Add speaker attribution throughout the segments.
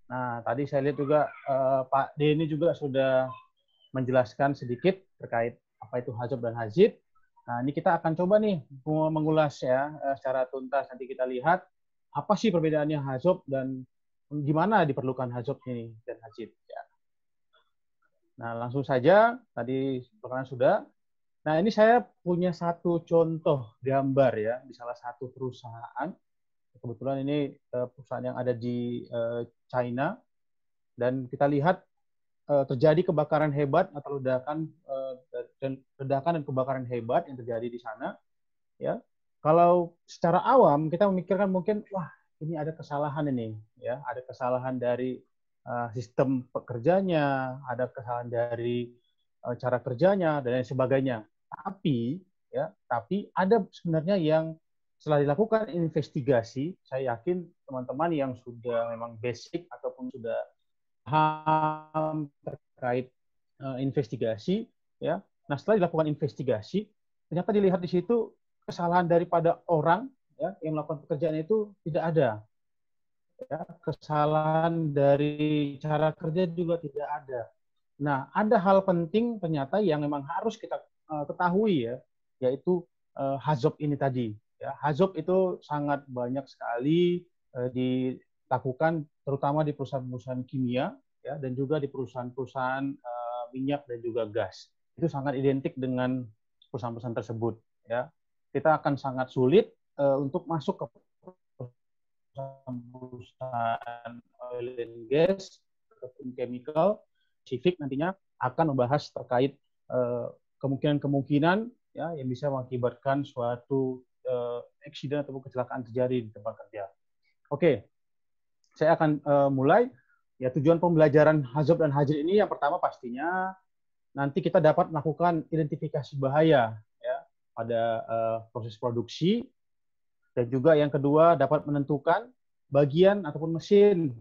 Speaker 1: Nah, tadi saya lihat juga Pak Denny juga sudah menjelaskan sedikit terkait apa itu hazab dan hazid. Nah, ini kita akan coba nih mengulas ya secara tuntas. Nanti kita lihat apa sih perbedaannya hazab dan gimana diperlukan hazab ini dan hazid. Ya. Nah, langsung saja tadi perkenalan sudah. Nah, ini saya punya satu contoh gambar ya di salah satu perusahaan. Kebetulan ini perusahaan yang ada di China dan kita lihat terjadi kebakaran hebat atau ledakan dan kebakaran hebat yang terjadi di sana. Ya, kalau secara awam kita memikirkan mungkin wah ini ada kesalahan ini, ya ada kesalahan dari sistem pekerjanya, ada kesalahan dari cara kerjanya dan lain sebagainya. Tapi ada sebenarnya yang setelah dilakukan investigasi, saya yakin teman-teman yang sudah memang basic ataupun sudah paham terkait investigasi, ya. Nah, setelah dilakukan investigasi, ternyata dilihat di situ kesalahan daripada orang ya yang melakukan pekerjaan itu tidak ada. Ya, kesalahan dari cara kerja juga tidak ada. Nah, ada hal penting ternyata yang memang harus kita ketahui ya, yaitu hazab ini tadi. Ya, hazab itu sangat banyak sekali dilakukan terutama di perusahaan-perusahaan kimia ya dan juga di perusahaan-perusahaan minyak dan juga gas. Itu sangat identik dengan perusahaan-perusahaan tersebut ya. Kita akan sangat sulit untuk masuk ke perusahaan oil and gas ataupun chemical spesifik nantinya akan membahas terkait kemungkinan-kemungkinan ya yang bisa mengakibatkan suatu accident ataupun kecelakaan terjadi di tempat kerja. Oke, saya akan mulai. Ya, tujuan pembelajaran hazab dan hazir ini yang pertama pastinya nanti kita dapat melakukan identifikasi bahaya ya pada proses produksi, dan juga yang kedua dapat menentukan bagian ataupun mesin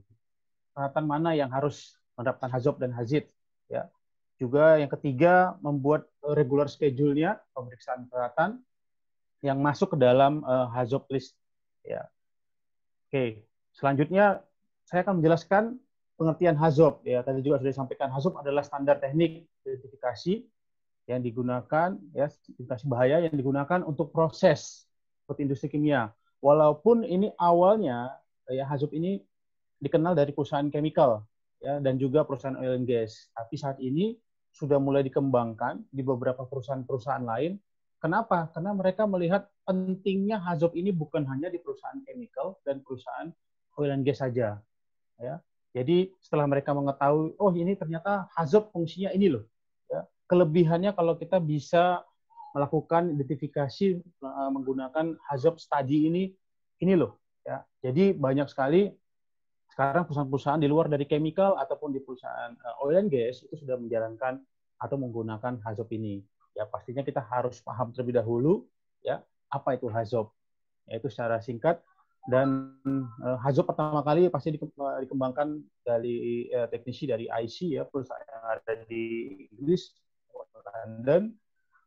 Speaker 1: peralatan mana yang harus mendapatkan hazab dan hazid ya. Juga yang ketiga membuat regular schedule-nya pemeriksaan peralatan yang masuk ke dalam hazab list ya. Oke, selanjutnya saya akan menjelaskan pengertian hazab ya. Tadi juga sudah disampaikan, hazab adalah standar teknik identifikasi yang digunakan ya, identifikasi bahaya yang digunakan untuk proses seperti industri kimia. Walaupun ini awalnya ya hazab ini dikenal dari perusahaan chemical ya dan juga perusahaan oil and gas, tapi saat ini sudah mulai dikembangkan di beberapa perusahaan-perusahaan lain. Kenapa? Karena mereka melihat pentingnya hazab ini bukan hanya di perusahaan chemical dan perusahaan oil and gas saja ya. Jadi setelah mereka mengetahui, oh ini ternyata hazab fungsinya ini loh. Ya. Kelebihannya kalau kita bisa melakukan identifikasi menggunakan hazab study ini loh. Ya. Jadi banyak sekali sekarang perusahaan-perusahaan di luar dari chemical ataupun di perusahaan oil and gas itu sudah menjalankan atau menggunakan hazab ini. Ya pastinya kita harus paham terlebih dahulu ya apa itu hazab. Yaitu secara singkat. Dan hazab pertama kali pasti dikembangkan dari teknisi dari IC ya, perusahaan yang ada di Inggris, London,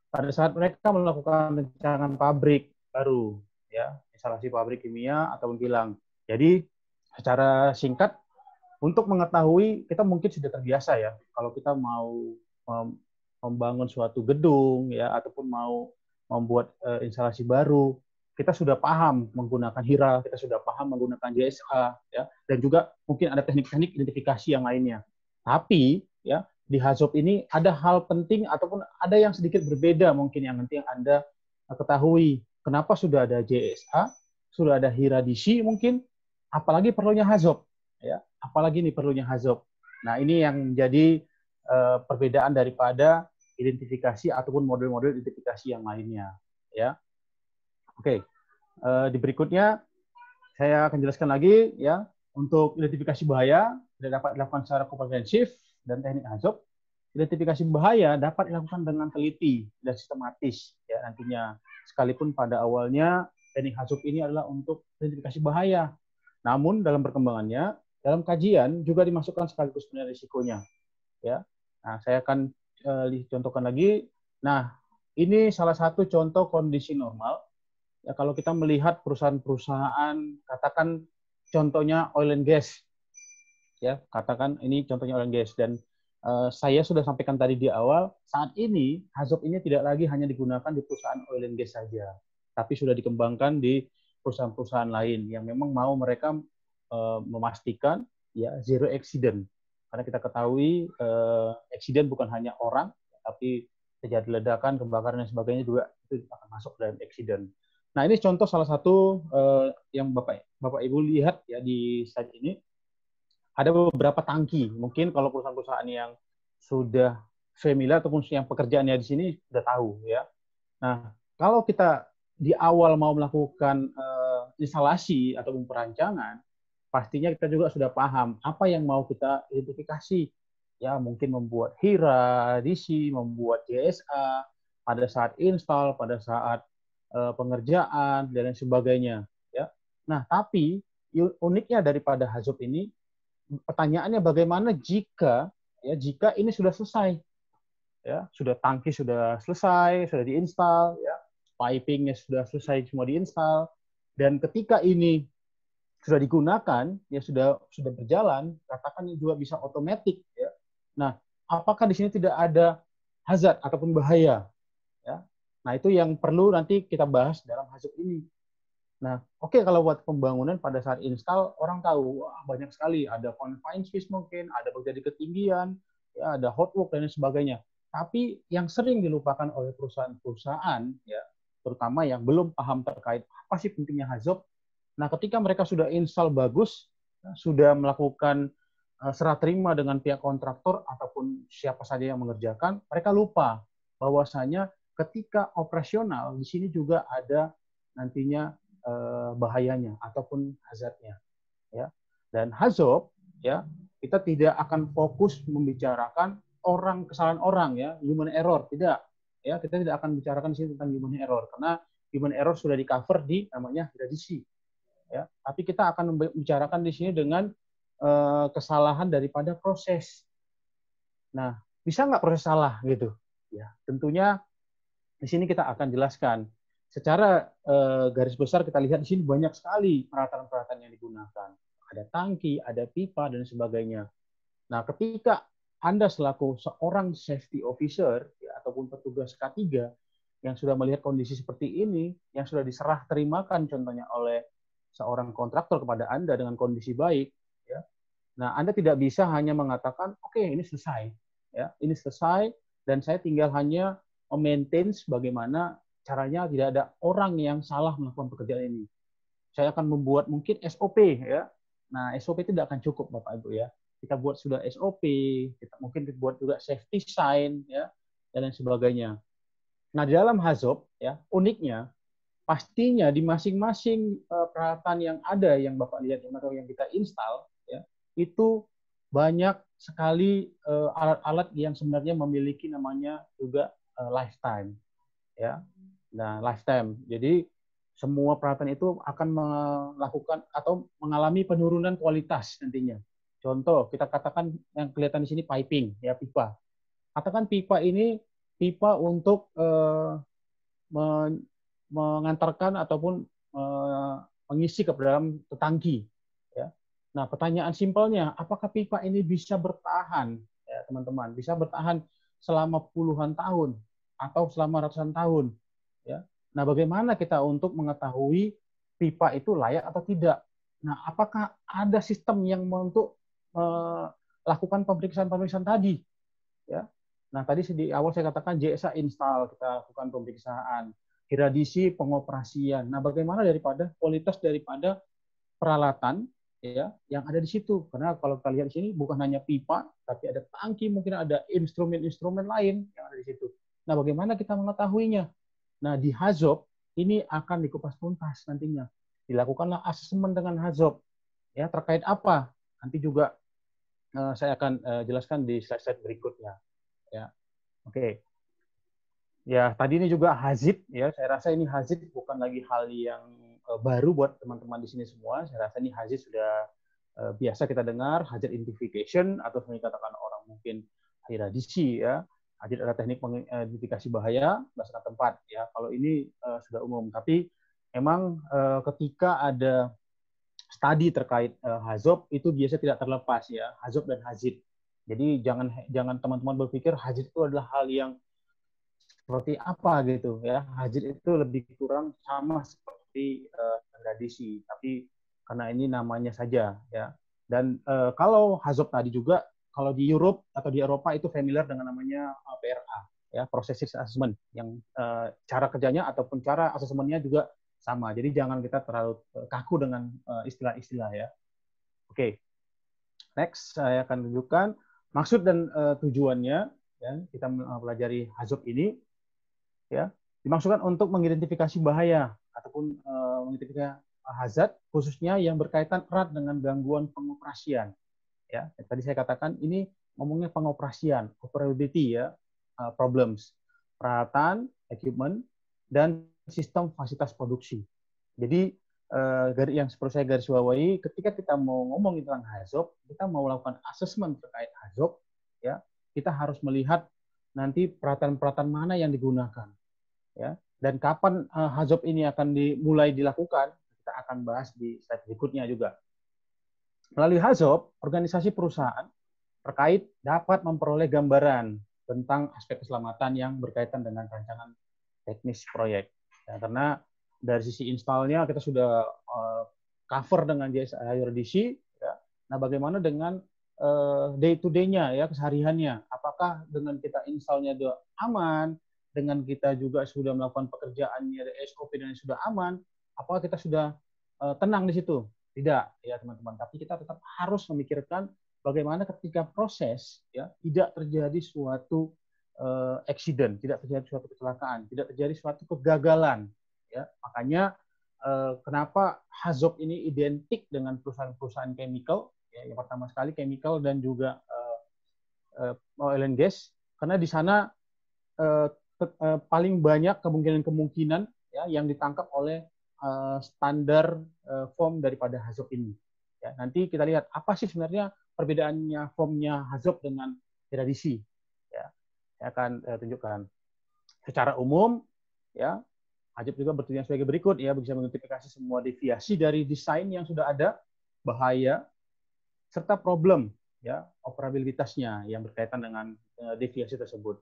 Speaker 1: pada saat mereka melakukan rancangan pabrik baru ya, instalasi pabrik kimia ataupun kilang. Jadi secara singkat untuk mengetahui, kita mungkin sudah terbiasa ya kalau kita mau membangun suatu gedung ya ataupun mau membuat instalasi baru, kita sudah paham menggunakan HIRA, kita sudah paham menggunakan JSA, ya, dan juga mungkin ada teknik-teknik identifikasi yang lainnya. Tapi ya di hazab ini ada hal penting ataupun ada yang sedikit berbeda mungkin yang nanti yang Anda ketahui. Kenapa sudah ada JSA, sudah ada HIRA DC mungkin, apalagi perlunya hazab, ya, apalagi nih perlunya hazab. Nah ini yang menjadi perbedaan daripada identifikasi ataupun model-model identifikasi yang lainnya, ya. Oke, di berikutnya saya akan jelaskan lagi ya untuk identifikasi bahaya tidak dapat dilakukan secara komprehensif dan teknik hazab. Identifikasi bahaya dapat dilakukan dengan teliti dan sistematis ya nantinya. Sekalipun pada awalnya teknik hazab ini adalah untuk identifikasi bahaya, namun dalam perkembangannya dalam kajian juga dimasukkan sekaligus penilaian risikonya ya. Nah, saya akan contohkan lagi. Nah, ini salah satu contoh kondisi normal. Ya, kalau kita melihat perusahaan-perusahaan, katakan contohnya oil and gas. ya katakan ini contohnya oil and gas, dan saya sudah sampaikan tadi di awal, saat ini HAZOP ini tidak lagi hanya digunakan di perusahaan oil and gas saja, tapi sudah dikembangkan di perusahaan-perusahaan lain yang memang mau mereka memastikan ya zero accident. Karena kita ketahui accident bukan hanya orang, tapi terjadi ledakan, kebakaran dan sebagainya juga itu akan masuk dalam accident. Nah, ini contoh salah satu yang Bapak Ibu lihat ya di slide ini. Ada beberapa tangki. Mungkin kalau perusahaan-perusahaan yang sudah familiar ataupun yang pekerjaannya di sini sudah tahu ya. Nah, kalau kita di awal mau melakukan instalasi ataupun perancangan, pastinya kita juga sudah paham apa yang mau kita identifikasi. Ya, mungkin membuat HIRA, DC, membuat JSA, pada saat install, pada saat pengerjaan, dan lain sebagainya. Ya. Nah, tapi uniknya daripada HAZOP ini, pertanyaannya bagaimana jika ini sudah selesai, ya sudah tangki sudah selesai, sudah diinstal, ya pipingnya sudah selesai semua diinstal, dan ketika ini sudah digunakan, ya sudah berjalan, katakan juga bisa otomatis, ya. Nah, apakah di sini tidak ada hazard ataupun bahaya, ya? Nah, itu yang perlu nanti kita bahas dalam HAZOP ini. Nah, oke, kalau buat pembangunan pada saat install, orang tahu wah, banyak sekali, ada confined space mungkin, ada terjadi ketinggian, ya ada hot work dan sebagainya. Tapi yang sering dilupakan oleh perusahaan-perusahaan, ya terutama yang belum paham terkait apa sih pentingnya HAZOP. Nah, ketika mereka sudah install bagus, sudah melakukan serah terima dengan pihak kontraktor ataupun siapa saja yang mengerjakan, mereka lupa bahwasanya ketika operasional di sini juga ada nantinya bahayanya ataupun hazardnya, ya. Dan HAZOP, ya kita tidak akan fokus membicarakan kesalahan orang, ya human error, tidak, ya kita tidak akan bicarakan di sini tentang human error karena human error sudah di cover di namanya gradisi, ya. Tapi kita akan membicarakan di sini dengan kesalahan daripada proses. Nah, bisa nggak proses salah gitu? Ya, tentunya di sini kita akan jelaskan. Secara garis besar kita lihat di sini banyak sekali peralatan-peralatan yang digunakan. Ada tangki, ada pipa, dan sebagainya. Nah, ketika Anda selaku seorang safety officer ya, ataupun petugas K3 yang sudah melihat kondisi seperti ini, yang sudah diserah terimakan contohnya oleh seorang kontraktor kepada Anda dengan kondisi baik, ya. Nah, Anda tidak bisa hanya mengatakan, oke, ini selesai, ya, ini selesai, dan saya tinggal hanya memaintain bagaimana caranya tidak ada orang yang salah melakukan pekerjaan ini. Saya akan membuat mungkin SOP, ya. Nah, SOP tidak akan cukup, Bapak Ibu, ya. Kita buat sudah SOP, kita mungkin buat juga safety sign, ya, dan lain sebagainya. Nah, di dalam HAZOP, ya, uniknya pastinya di masing-masing peralatan yang ada yang Bapak lihat atau yang kita install, ya, itu banyak sekali alat-alat yang sebenarnya memiliki namanya juga lifetime, ya. Nah, lifetime. Jadi semua peralatan itu akan melakukan atau mengalami penurunan kualitas nantinya. Contoh, kita katakan yang kelihatan di sini piping, ya pipa. Katakan pipa ini pipa untuk mengantarkan ataupun mengisi ke dalam tangki. Ya. Nah, pertanyaan simpelnya, apakah pipa ini bisa bertahan, ya, teman-teman? Bisa bertahan selama puluhan tahun atau selama ratusan tahun? Ya. Nah, bagaimana kita untuk mengetahui pipa itu layak atau tidak? Nah, apakah ada sistem yang untuk melakukan pemeriksaan-pemeriksaan tadi? Ya. Nah, tadi di awal saya katakan JSA install, kita lakukan pemeriksaan. Gradisi pengoperasian. Nah, bagaimana daripada kualitas daripada peralatan, ya yang ada di situ? Karena kalau kita lihat di sini bukan hanya pipa, tapi ada tangki, mungkin ada instrumen-instrumen lain yang ada di situ. Nah, bagaimana kita mengetahuinya? Nah, di HAZOP ini akan dikupas tuntas nantinya. Dilakukanlah asesmen dengan HAZOP. Ya, terkait apa? Nanti juga saya akan jelaskan di slide-slide berikutnya. Ya, oke. Ya, tadi ini juga hazard, ya. Saya rasa ini hazard bukan lagi hal yang baru buat teman-teman di sini semua. Saya rasa ini hazard sudah biasa kita dengar, hazard identification atau yang dikatakan orang mungkin radisi, ya. Hazard adalah teknik mengidentifikasi bahaya berdasarkan tempat, ya. Kalau ini sudah umum, tapi memang ketika ada studi terkait HAZOP itu biasanya tidak terlepas ya, HAZOP dan HAZID. Jadi jangan teman-teman berpikir HAZID itu adalah hal yang seperti apa gitu ya. HAZID itu lebih kurang sama seperti tradisi, tapi karena ini namanya saja ya. Dan kalau HAZOP tadi juga, kalau di Europe atau di Eropa itu familiar dengan namanya PRA ya, Process Risk Assessment, yang cara kerjanya ataupun cara asesmennya juga sama. Jadi jangan kita terlalu kaku dengan istilah-istilah ya. Oke, next saya akan tunjukkan maksud dan tujuannya. Ya, kita mempelajari HAZOP ini ya, dimaksudkan untuk mengidentifikasi bahaya ataupun mengidentifikasi hazard, khususnya yang berkaitan erat dengan gangguan pengoperasian. Ya, tadi saya katakan ini ngomongnya pengoperasian, operability ya, problems, peralatan, equipment, dan sistem fasilitas produksi. Jadi yang seperti saya garis bawahi, ketika kita mau ngomong tentang HAZOP, kita mau melakukan assessment terkait HAZOP, ya, kita harus melihat nanti peralatan-peralatan mana yang digunakan, ya, dan kapan HAZOP ini akan dimulai dilakukan, kita akan bahas di slide berikutnya juga. Melalui HAZOP, organisasi perusahaan terkait dapat memperoleh gambaran tentang aspek keselamatan yang berkaitan dengan rancangan teknis proyek. Ya, karena dari sisi installnya kita sudah cover dengan JSIRDC. Ya. Nah, bagaimana dengan day to day-nya ya, kesehariannya? Apakah dengan kita installnya sudah aman, dengan kita juga sudah melakukan pekerjaannya dari SOP dan sudah aman, apakah kita sudah tenang di situ? Tidak ya teman-teman, tapi kita tetap harus memikirkan bagaimana ketika proses ya tidak terjadi suatu accident, tidak terjadi suatu kecelakaan, tidak terjadi suatu kegagalan ya. Makanya kenapa HAZOP ini identik dengan perusahaan-perusahaan chemical ya, yang pertama sekali chemical dan juga oil and gas, karena di sana paling banyak kemungkinan-kemungkinan ya yang ditangkap oleh standar form daripada HAZOP ini. Ya, nanti kita lihat apa sih sebenarnya perbedaannya formnya HAZOP dengan tradisi. Ya, saya akan tunjukkan. Secara umum, ya HAZOP juga bertujuan sebagai berikut, ya, bisa mengidentifikasi semua deviasi dari desain yang sudah ada, bahaya, serta problem, ya, operabilitasnya yang berkaitan dengan deviasi tersebut.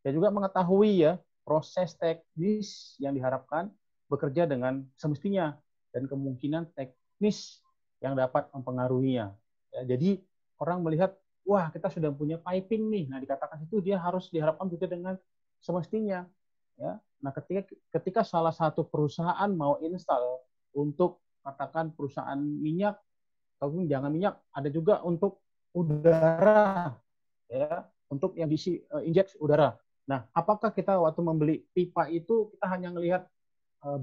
Speaker 1: Dan juga mengetahui ya proses teknis yang diharapkan bekerja dengan semestinya dan kemungkinan teknis yang dapat mempengaruhinya. Ya, jadi orang melihat, wah kita sudah punya piping nih, nah dikatakan itu dia harus diharapkan bekerja dengan semestinya. Ya, nah ketika salah satu perusahaan mau install untuk katakan perusahaan minyak, ataupun jangan minyak, ada juga untuk udara, ya, untuk yang diisi injek udara. Nah, apakah kita waktu membeli pipa itu kita hanya melihat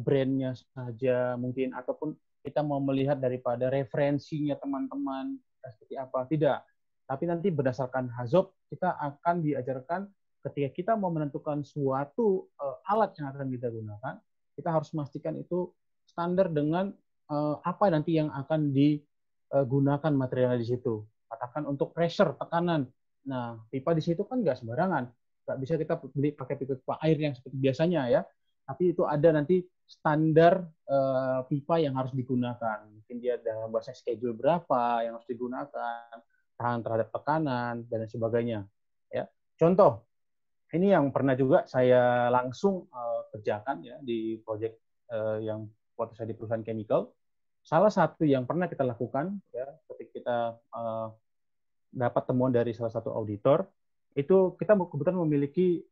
Speaker 1: brandnya saja mungkin, ataupun kita mau melihat daripada referensinya teman-teman seperti apa? Tidak. Tapi nanti berdasarkan HAZOP kita akan diajarkan ketika kita mau menentukan suatu alat yang akan kita gunakan, kita harus memastikan itu standar dengan apa nanti yang akan digunakan materialnya di situ. Katakan untuk pressure, tekanan. Nah, pipa di situ kan nggak sembarangan. Nggak bisa kita beli pakai pipa air yang seperti biasanya ya. Tapi itu ada nanti standar pipa yang harus digunakan. Mungkin dia dalam bahasa schedule berapa yang harus digunakan, tahan terhadap tekanan, dan sebagainya. Ya. Contoh, ini yang pernah juga saya langsung kerjakan ya di proyek yang waktu saya di perusahaan chemical. Salah satu yang pernah kita lakukan ya ketika kita dapat temuan dari salah satu auditor, itu kita kebetulan memiliki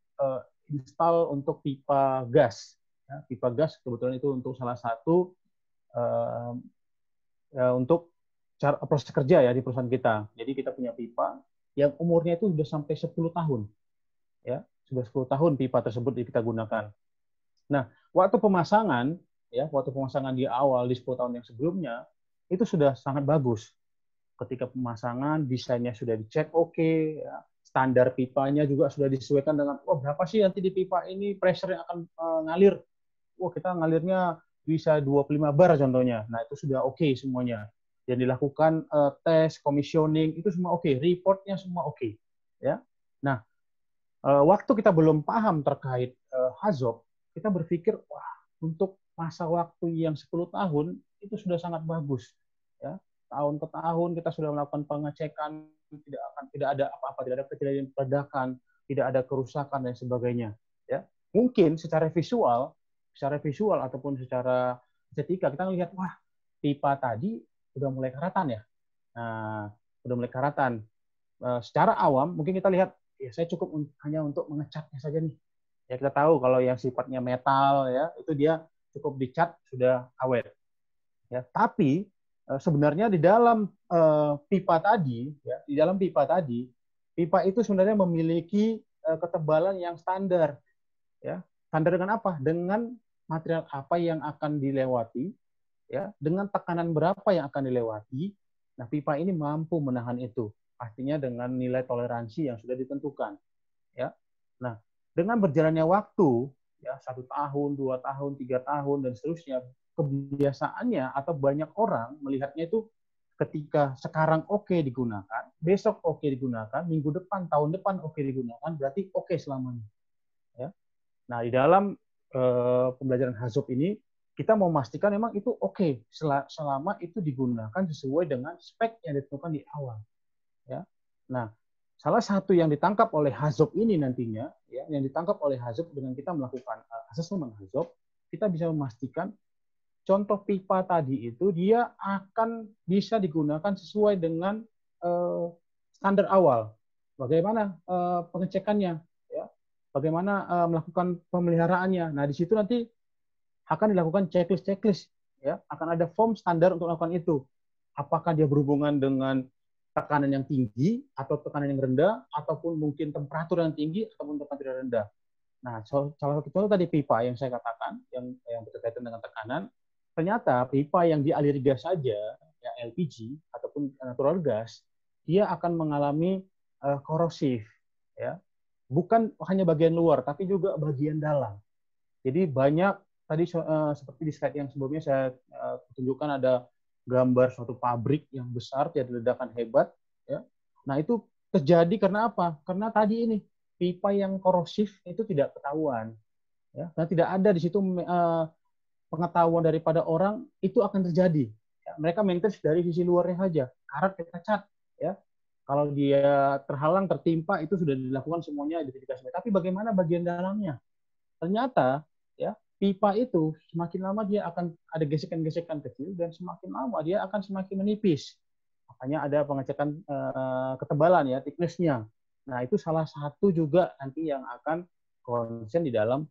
Speaker 1: install untuk pipa gas. Ya, pipa gas kebetulan itu untuk salah satu untuk proses kerja ya di perusahaan kita. Jadi kita punya pipa yang umurnya itu sudah sampai 10 tahun. Ya, sudah 10 tahun pipa tersebut kita gunakan. Nah, waktu pemasangan di awal di 10 tahun yang sebelumnya itu sudah sangat bagus. Ketika pemasangan desainnya sudah dicek oke, ya, standar pipanya juga sudah disesuaikan dengan berapa sih nanti di pipa ini pressure yang akan ngalir. Kita ngalirnya bisa 25 bar contohnya. Nah, itu sudah oke semuanya. Dan dilakukan tes, commissioning, itu semua oke, reportnya semua oke. Ya. Nah, waktu kita belum paham terkait HAZOP, kita berpikir, wah, untuk masa waktu yang 10 tahun, itu sudah sangat bagus. ya. Tahun ke tahun kita sudah melakukan pengecekan, tidak ada apa-apa, tidak ada kejadian ledakan, tidak ada kerusakan dan sebagainya, ya. Mungkin secara visual ataupun secara estetika kita melihat, wah, pipa tadi udah mulai karatan ya. Nah, udah mulai karatan. Secara awam mungkin kita lihat, ya saya cukup hanya untuk mengecatnya saja nih. Ya kita tahu kalau yang sifatnya metal ya itu dia cukup dicat sudah awet. Ya, tapi sebenarnya di dalam pipa tadi, ya, di dalam pipa tadi, pipa itu sebenarnya memiliki ketebalan yang standar. Ya, standar dengan apa? Dengan material apa yang akan dilewati, ya, dengan tekanan berapa yang akan dilewati. Nah, pipa ini mampu menahan itu, pastinya dengan nilai toleransi yang sudah ditentukan. Ya, nah dengan berjalannya waktu, ya 1 tahun, 2 tahun, 3 tahun dan seterusnya, kebiasaannya atau banyak orang melihatnya itu ketika sekarang oke digunakan, besok oke digunakan, minggu depan, tahun depan oke digunakan, berarti oke selamanya. Ya. Nah, di dalam pembelajaran Hazop ini, kita mau memastikan memang itu oke selama itu digunakan sesuai dengan spek yang ditentukan di awal. Ya. Nah, salah satu yang ditangkap oleh Hazop ini nantinya, ya, yang ditangkap oleh Hazop dengan kita melakukan asesmen Hazop, kita bisa memastikan contoh pipa tadi itu dia akan bisa digunakan sesuai dengan standar awal. Bagaimana pengecekannya, ya, bagaimana melakukan pemeliharaannya. Nah, di situ nanti akan dilakukan checklist, ya, akan ada form standar untuk melakukan itu. Apakah dia berhubungan dengan tekanan yang tinggi atau tekanan yang rendah, ataupun mungkin temperatur yang tinggi ataupun temperatur yang rendah. Nah, salah satu contoh tadi pipa yang saya katakan, yang berkaitan dengan tekanan, ternyata pipa yang dialiri gas saja, ya LPG ataupun natural gas, dia akan mengalami korosif, ya. Bukan hanya bagian luar, tapi juga bagian dalam. Jadi banyak tadi seperti di slide yang sebelumnya saya tunjukkan ada gambar suatu pabrik yang besar, tiada ledakan hebat. Ya. Nah, itu terjadi karena apa? Karena tadi ini, pipa yang korosif itu tidak ketahuan. Ya. Dan tidak ada di situ pengetahuan daripada orang, itu akan terjadi. Ya. Mereka maintenance dari sisi luarnya saja. Karat kita cat. Ya. Kalau dia terhalang, tertimpa, itu sudah dilakukan semuanya identifikasi. Tapi bagaimana bagian dalamnya? Ternyata, ya, pipa itu semakin lama dia akan ada gesekan-gesekan kecil dan semakin lama dia akan semakin menipis. Makanya ada pengecekan ketebalan, ya, thickness-nya. Nah, itu salah satu juga nanti yang akan konsen di dalam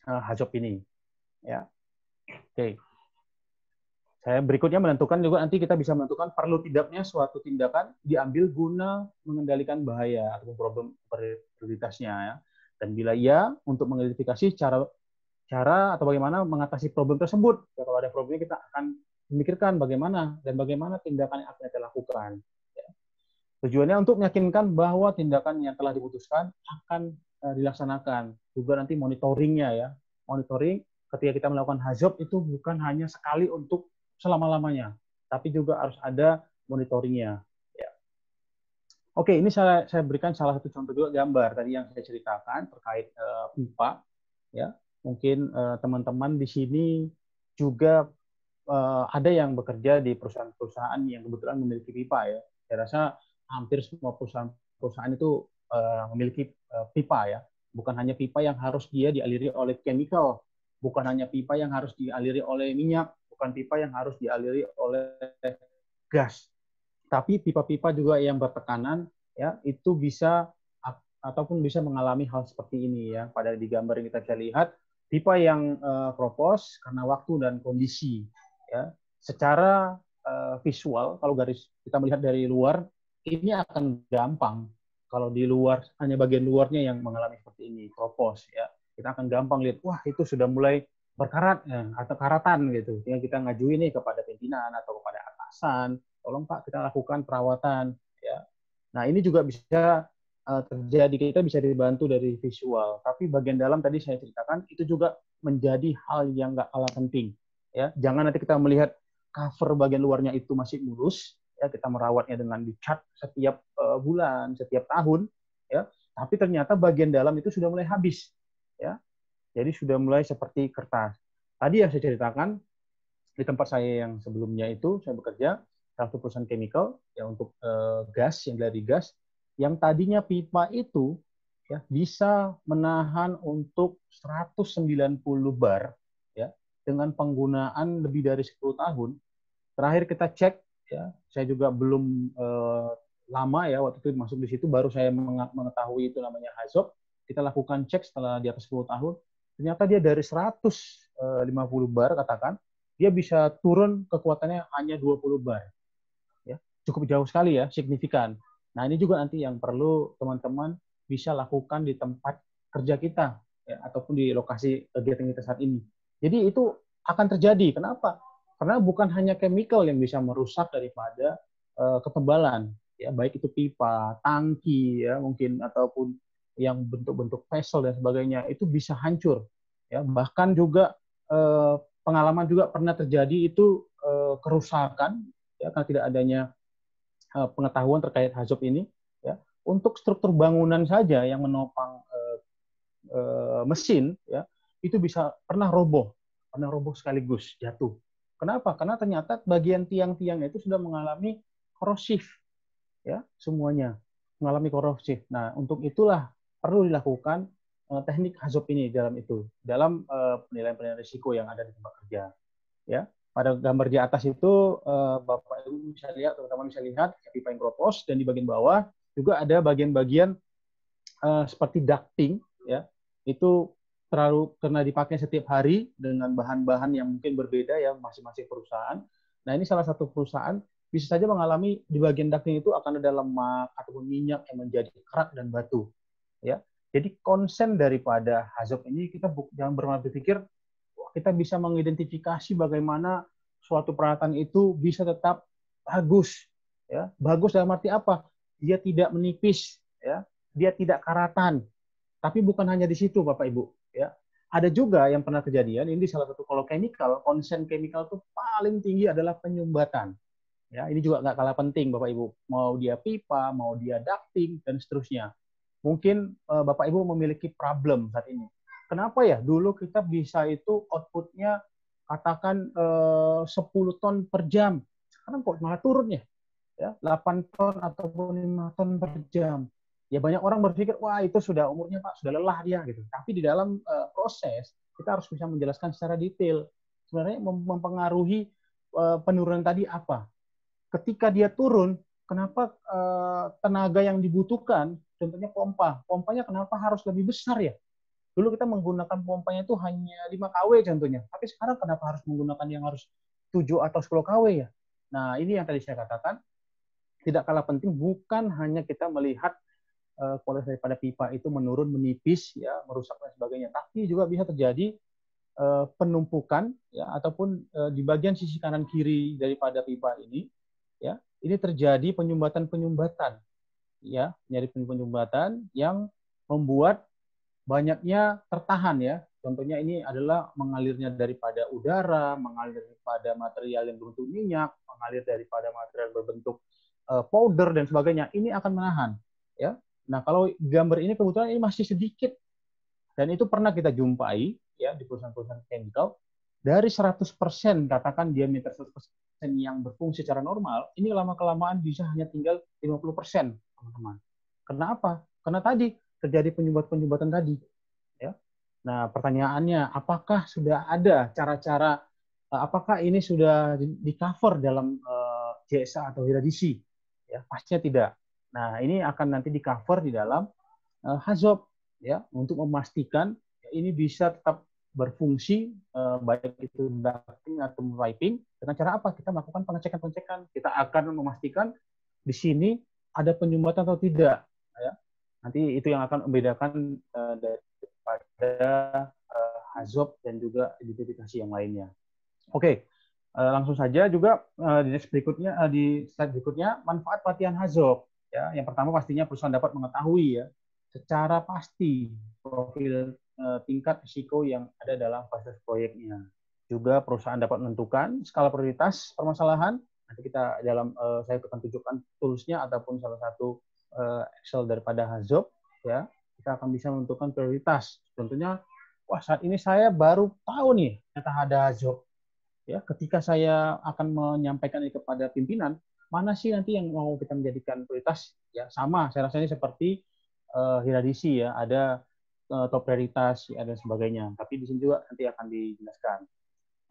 Speaker 1: Hazop ini. Ya. Oke. Saya berikutnya menentukan juga nanti kita bisa menentukan perlu tidaknya suatu tindakan diambil guna mengendalikan bahaya atau problem prioritasnya, ya. Dan bila iya, untuk mengidentifikasi cara atau bagaimana mengatasi problem tersebut. Ya, kalau ada problemnya kita akan memikirkan bagaimana tindakan yang akan kita lakukan. Ya. Tujuannya untuk meyakinkan bahwa tindakan yang telah diputuskan akan dilaksanakan. Juga nanti monitoringnya, ya. Monitoring ketika kita melakukan Hazop itu bukan hanya sekali untuk selama-lamanya, tapi juga harus ada monitoringnya. Ya. Oke, ini saya berikan salah satu contoh juga gambar tadi yang saya ceritakan terkait pipa. Ya. Mungkin teman-teman di sini juga ada yang bekerja di perusahaan-perusahaan yang kebetulan memiliki pipa, ya. Saya rasa hampir semua perusahaan itu memiliki pipa, ya. Bukan hanya pipa yang harus dia dialiri oleh chemical, bukan hanya pipa yang harus dialiri oleh minyak, bukan pipa yang harus dialiri oleh gas, tapi pipa-pipa juga yang bertekanan, ya, itu bisa ataupun bisa mengalami hal seperti ini, ya. Pada di gambar yang kita bisa lihat, pipa yang keropos karena waktu dan kondisi, ya. Secara visual, kalau kita melihat dari luar, ini akan gampang. Kalau di luar, hanya bagian luarnya yang mengalami seperti ini, keropos, ya. Kita akan gampang lihat, wah, itu sudah mulai berkarat, ya, atau karatan gitu. Tinggal kita ngajuin nih kepada pimpinan atau kepada atasan, tolong Pak kita lakukan perawatan, ya. Nah, ini juga bisa terjadi, kita bisa dibantu dari visual. Tapi bagian dalam tadi saya ceritakan itu juga menjadi hal yang nggak kalah penting. Ya, jangan nanti kita melihat cover bagian luarnya itu masih mulus, ya, kita merawatnya dengan dicat setiap bulan, setiap tahun, ya. Tapi ternyata bagian dalam itu sudah mulai habis, ya. Jadi sudah mulai seperti kertas. Tadi yang saya ceritakan di tempat saya yang sebelumnya itu saya bekerja, salah satu perusahaan chemical ya untuk gas yang dari gas yang tadinya pipa itu ya bisa menahan untuk 190 bar ya dengan penggunaan lebih dari 10 tahun. Terakhir kita cek ya, saya juga belum lama ya waktu itu masuk di situ, baru saya mengetahui itu namanya HAZOP. Kita lakukan cek setelah di atas 10 tahun, ternyata dia dari 150 bar katakan, dia bisa turun kekuatannya hanya 20 bar. Ya, cukup jauh sekali ya, signifikan. Nah, ini juga nanti yang perlu teman-teman bisa lakukan di tempat kerja kita ya, ataupun di lokasi kegiatan kita saat ini. Jadi itu akan terjadi. Kenapa? Karena bukan hanya chemical yang bisa merusak daripada ketebalan, ya baik itu pipa, tangki, ya mungkin ataupun yang bentuk-bentuk vessel dan sebagainya itu bisa hancur. Ya bahkan juga pengalaman juga pernah terjadi itu kerusakan ya karena tidak adanya pengetahuan terkait HAZOP ini. Ya untuk struktur bangunan saja yang menopang mesin, ya itu bisa pernah roboh sekaligus jatuh. Kenapa? Karena ternyata bagian tiang-tiang itu sudah mengalami korosif, ya semuanya mengalami korosif. Nah, untuk itulah perlu dilakukan teknik HAZOP ini dalam penilaian risiko yang ada di tempat kerja. Ya, pada gambar di atas itu Bapak Ibu bisa lihat, teman-teman bisa lihat pipa yang keropos, dan di bagian bawah juga ada bagian-bagian seperti ducting, ya itu terlalu karena dipakai setiap hari dengan bahan-bahan yang mungkin berbeda ya masing-masing perusahaan. Nah ini salah satu perusahaan bisa saja mengalami di bagian ducting itu akan ada lemak ataupun minyak yang menjadi kerak dan batu. Ya, jadi konsen daripada HAZOP ini kita jangan berpikir kita bisa mengidentifikasi bagaimana suatu peralatan itu bisa tetap bagus. Ya, bagus dalam arti apa? Dia tidak menipis, ya, dia tidak karatan. Tapi bukan hanya di situ, Bapak Ibu. Ya, ada juga yang pernah kejadian. Ini salah satu kalau chemical, konsen chemical itu paling tinggi adalah penyumbatan. Ya, ini juga nggak kalah penting, Bapak Ibu. Mau dia pipa, mau dia ducting, dan seterusnya. Mungkin Bapak Ibu memiliki problem saat ini. Kenapa ya? Dulu kita bisa itu outputnya katakan 10 ton per jam. Sekarang kok malah turun ya? 8 ton ataupun 5 ton per jam. Ya banyak orang berpikir, wah itu sudah umurnya Pak, sudah lelah dia gitu. Tapi di dalam proses kita harus bisa menjelaskan secara detail. Sebenarnya mempengaruhi penurunan tadi apa? Ketika dia turun, kenapa tenaga yang dibutuhkan, contohnya pompa, pompanya kenapa harus lebih besar ya? Dulu kita menggunakan pompanya itu hanya 5 kW contohnya, tapi sekarang kenapa harus menggunakan yang harus 7 atau 10 kW ya? Nah ini yang tadi saya katakan, tidak kalah penting bukan hanya kita melihat kualitas daripada pipa itu menurun, menipis, ya, merusak dan sebagainya, tapi juga bisa terjadi penumpukan ya ataupun di bagian sisi kanan kiri daripada pipa ini, ya ini terjadi penyumbatan ya, nyari penyumbatan yang membuat banyaknya tertahan ya. Contohnya ini adalah mengalirnya daripada udara, mengalir daripada material yang berbentuk minyak, mengalir daripada material berbentuk powder dan sebagainya. Ini akan menahan ya. Nah, kalau gambar ini kebetulan ini masih sedikit dan itu pernah kita jumpai ya di perusahaan-perusahaan chemical dari 100% katakan diameter 100% yang berfungsi secara normal, ini lama-kelamaan bisa hanya tinggal 50%, teman-teman. Kenapa? Karena tadi terjadi penyumbatan tadi. Ya. Nah, pertanyaannya, apakah sudah ada cara-cara, apakah ini sudah di-cover dalam JSA atau Hiradisi? Ya, pastinya tidak. Nah, ini akan nanti di-cover di dalam HAZOP, ya, untuk memastikan ini bisa tetap berfungsi baik itu ducting atau piping. Dengan cara apa? Kita melakukan pengecekan-pengecekan. Kita akan memastikan di sini ada penyumbatan atau tidak. Ya. Nanti itu yang akan membedakan daripada HAZOP dan juga identifikasi yang lainnya. Oke, langsung saja juga di slide berikutnya manfaat pelatihan HAZOP. Ya, yang pertama pastinya perusahaan dapat mengetahui ya secara pasti profil tingkat risiko yang ada dalam fase proyeknya. Juga perusahaan dapat menentukan skala prioritas permasalahan. Nanti kita saya akan tunjukkan tools-nya ataupun salah satu Excel daripada HAZOP. Ya, kita akan bisa menentukan prioritas. Contohnya, wah saat ini saya baru tahu nih ternyata ada HAZOP. Ya, ketika saya akan menyampaikan ini kepada pimpinan, mana sih nanti yang mau kita menjadikan prioritas? Ya, sama. Saya rasa ini seperti hierarki ya, ada top prioritas ya, dan sebagainya. Tapi di sini juga nanti akan dijelaskan.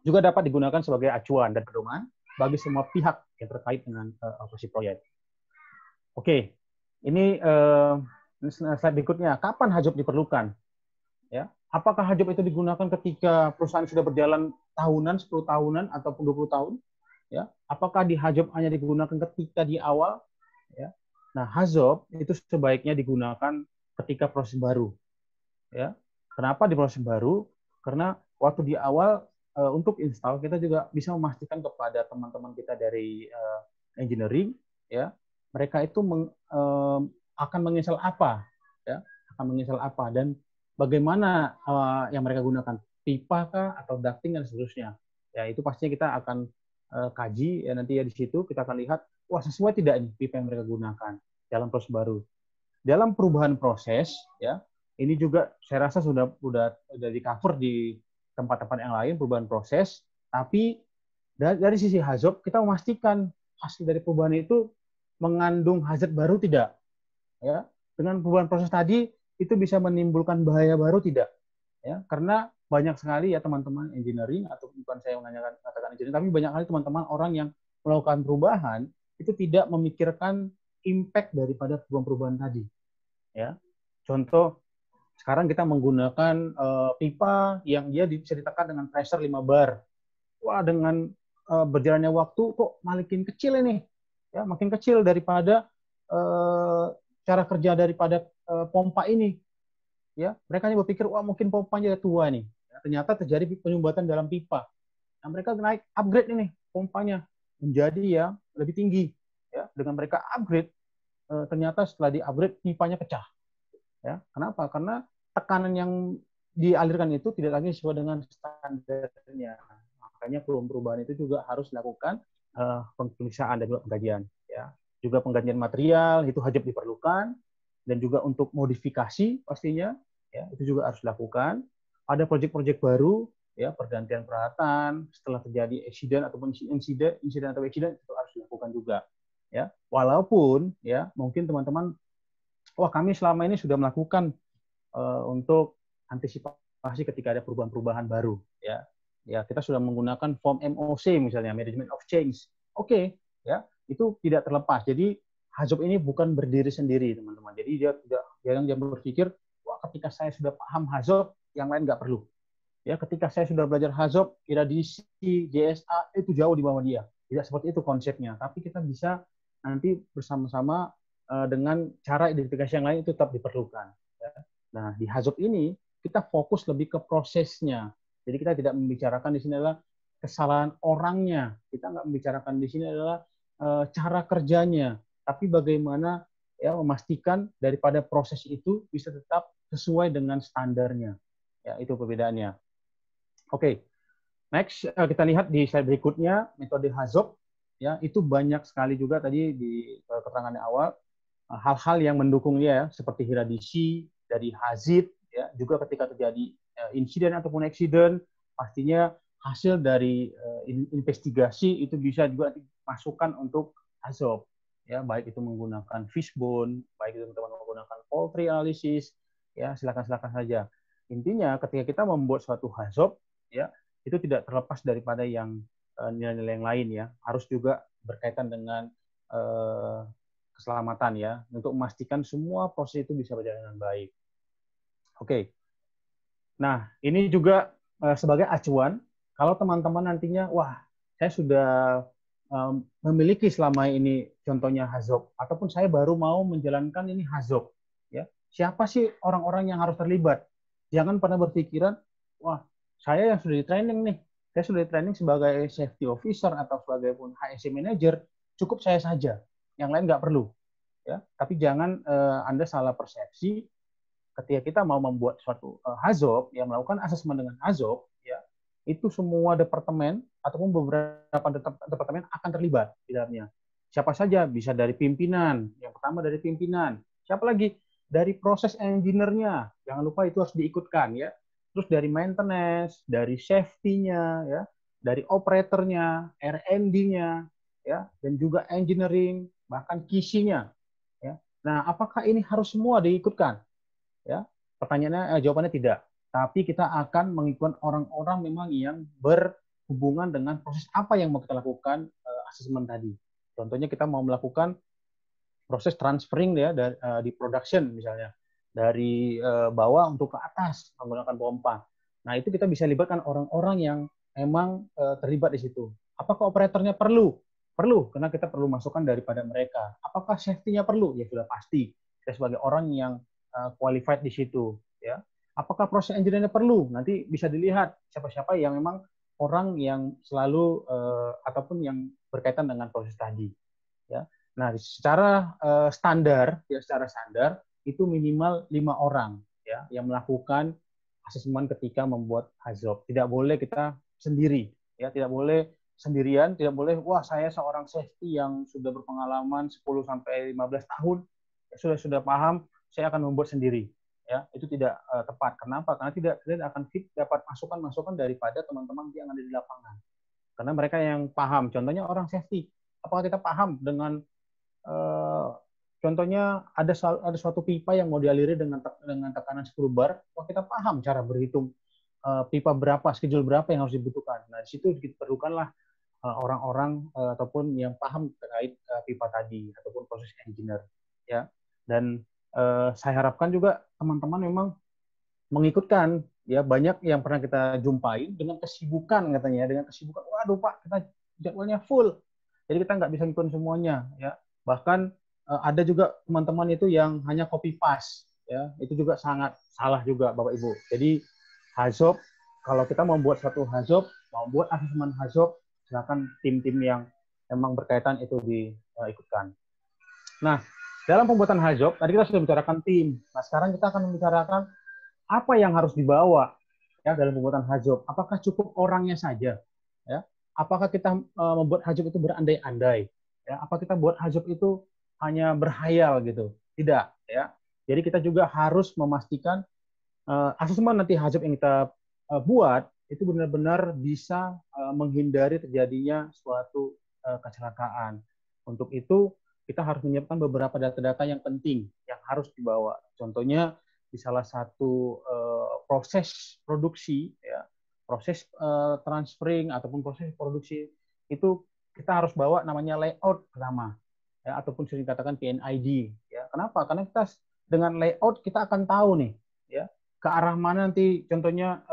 Speaker 1: Juga dapat digunakan sebagai acuan dan pedoman bagi semua pihak yang terkait dengan operasi proyek. Oke, ini slide berikutnya. Kapan HAJOP diperlukan? Ya, apakah HAJOP itu digunakan ketika perusahaan sudah berjalan tahunan, 10 tahunan, ataupun 20 tahun? Ya, apakah di HAJOP hanya digunakan ketika di awal? Ya. Nah, HAJOP itu sebaiknya digunakan ketika proses baru. Ya, kenapa di proses baru? Karena waktu di awal untuk install kita juga bisa memastikan kepada teman-teman kita dari engineering, ya, mereka itu akan menginstal apa, ya, akan menginstal apa dan bagaimana yang mereka gunakan, pipa kah atau ducting dan seterusnya. Ya, itu pastinya kita akan kaji ya nanti ya di situ kita akan lihat wah sesuai tidak nih pipa yang mereka gunakan dalam proses baru. Dalam perubahan proses ya, ini juga saya rasa sudah di cover di tempat-tempat yang lain perubahan proses, tapi dari sisi HAZOP kita memastikan hasil dari perubahan itu mengandung hazard baru tidak. Ya, dengan perubahan proses tadi itu bisa menimbulkan bahaya baru tidak? Ya, karena banyak sekali ya teman-teman engineering atau bukan saya mengatakan engineering, tapi banyak sekali teman-teman orang yang melakukan perubahan itu tidak memikirkan impact daripada perubahan tadi. Ya, contoh sekarang kita menggunakan pipa yang dia bisa ditekan dengan pressure 5 bar. Wah, dengan berjalannya waktu kok makin kecil ini, ya makin kecil daripada cara kerja daripada pompa ini. Ya, mereka berpikir wah mungkin pompanya tua nih. Ya, ternyata terjadi penyumbatan dalam pipa. Nah, mereka naik upgrade ini pompanya menjadi ya lebih tinggi. Ya, dengan mereka upgrade ternyata setelah di upgrade pipanya pecah. Ya, kenapa? Karena tekanan yang dialirkan itu tidak lagi sesuai dengan standarnya. Makanya perubahan itu juga harus dilakukan pemeriksaan dan juga pengkajian. Ya, juga pengkajian material itu wajib diperlukan dan juga untuk modifikasi pastinya ya itu juga harus dilakukan. Ada proyek-proyek baru ya pergantian peralatan setelah terjadi insiden ataupun insiden atau accident itu harus dilakukan juga. Ya, walaupun ya mungkin teman-teman wah kami selama ini sudah melakukan untuk antisipasi ketika ada perubahan-perubahan baru ya. Ya, kita sudah menggunakan form MOC misalnya, Management of Change. Oke, ya, itu tidak terlepas. Jadi HAZOP ini bukan berdiri sendiri, teman-teman. Jadi dia tidak jangan berpikir, wah ketika saya sudah paham HAZOP, yang lain nggak perlu. Ya, ketika saya sudah belajar HAZOP, IRADISI, JSA itu jauh di bawah dia. Tidak seperti itu konsepnya. Tapi kita bisa nanti bersama-sama dengan cara identifikasi yang lain itu tetap diperlukan. Ya. Nah, di HAZOP ini kita fokus lebih ke prosesnya. Jadi kita tidak membicarakan di sini adalah kesalahan orangnya. Kita nggak membicarakan di sini adalah cara kerjanya. Tapi bagaimana ya memastikan daripada proses itu bisa tetap sesuai dengan standarnya. Ya, itu perbedaannya. Oke, next kita lihat di slide berikutnya metode HAZOP. Ya, itu banyak sekali juga tadi di keterangan awal hal-hal yang mendukungnya ya, seperti hierarki dari hazard ya, juga ketika terjadi insiden ataupun accident pastinya hasil dari investigasi itu bisa juga dimasukkan untuk HAZOP ya, baik itu menggunakan fishbone, baik itu teman-teman menggunakan poultry analysis ya, silakan saja. Intinya ketika kita membuat suatu HAZOP ya, itu tidak terlepas daripada yang nilai-nilai yang lain ya, harus juga berkaitan dengan keselamatan ya, untuk memastikan semua proses itu bisa berjalan dengan baik. Oke. Nah, ini juga sebagai acuan kalau teman-teman nantinya wah, saya sudah memiliki selama ini contohnya HAZOP ataupun saya baru mau menjalankan ini HAZOP ya. Siapa sih orang-orang yang harus terlibat? Jangan pernah berpikiran, wah, saya yang sudah di training nih. Saya sudah di training sebagai safety officer atau sebagai pun HSE manager, cukup saya saja. Yang lain nggak perlu. Ya, tapi jangan Anda salah persepsi ketika kita mau membuat suatu HAZOP yang melakukan asesmen dengan HAZOP ya, itu semua departemen ataupun beberapa departemen akan terlibat di dalamnya. Siapa saja, bisa dari pimpinan, yang pertama dari pimpinan, siapa lagi dari proses engineer-nya, jangan lupa itu harus diikutkan ya. Terus dari maintenance, dari safety-nya ya, dari operatornya, R&D-nya, ya, dan juga engineering, bahkan QC-nya. Ya. Nah, apakah ini harus semua diikutkan? Ya, pertanyaannya, jawabannya tidak. Tapi kita akan mengikutkan orang-orang memang yang berhubungan dengan proses apa yang mau kita lakukan asesmen tadi. Contohnya kita mau melakukan proses transferring ya di production misalnya dari bawah untuk ke atas menggunakan pompa. Nah itu kita bisa libatkan orang-orang yang memang terlibat di situ. Apakah operatornya perlu? Perlu, karena kita perlu masukan daripada mereka. Apakah safety-nya perlu? Ya sudah pasti. Kita sebagai orang yang qualified di situ. Ya. Apakah proses engineer-nya perlu? Nanti bisa dilihat siapa-siapa yang memang orang yang selalu ataupun yang berkaitan dengan proses tadi. Ya. Nah, secara standar, ya secara standar itu minimal 5 orang ya yang melakukan asesmen ketika membuat HAZOP. Tidak boleh kita sendiri, ya tidak boleh sendirian, tidak boleh wah saya seorang safety yang sudah berpengalaman 10 sampai 15 tahun ya, sudah paham, saya akan membuat sendiri. Ya, itu tidak tepat. Kenapa? Karena tidak akan dapat masukan-masukan daripada teman-teman yang ada di lapangan. Karena mereka yang paham. Contohnya orang safety. Apakah kita paham dengan contohnya ada suatu pipa yang mau dialiri dengan tekanan 10 bar, wah kita paham cara berhitung pipa berapa, schedule berapa yang harus dibutuhkan. Nah, di situ diperlukanlah orang-orang ataupun yang paham terkait pipa tadi ataupun proses engineer ya. Dan saya harapkan juga teman-teman memang mengikutkan ya, banyak yang pernah kita jumpai dengan kesibukan katanya, dengan kesibukan waduh Pak kita jadwalnya full. Jadi kita nggak bisa ngikutin semuanya ya. Bahkan ada juga teman-teman itu yang hanya copy paste ya, itu juga sangat salah juga Bapak Ibu. Jadi HAZOP, kalau kita membuat suatu HAZOP, membuat asesmen HAZOP, silakan tim-tim yang memang berkaitan itu diikutkan. Nah, dalam pembuatan HAZOP tadi kita sudah bicarakan tim. Nah, sekarang kita akan membicarakan apa yang harus dibawa ya dalam pembuatan HAZOP. Apakah cukup orangnya saja? Ya? Apakah kita membuat HAZOP itu berandai-andai? Ya? Apa kita buat HAZOP itu hanya berhayal gitu? Tidak. Ya. Jadi kita juga harus memastikan asesmen nanti HAZOP yang kita buat itu benar-benar bisa menghindari terjadinya suatu kecelakaan. Untuk itu kita harus menyiapkan beberapa data-data yang penting yang harus dibawa. Contohnya di salah satu proses produksi, ya, proses transferring ataupun proses produksi itu kita harus bawa namanya layout pertama, ya, ataupun sering dikatakan PNID. Ya. Kenapa? Karena kita dengan layout kita akan tahu nih, ya, ke arah mana nanti contohnya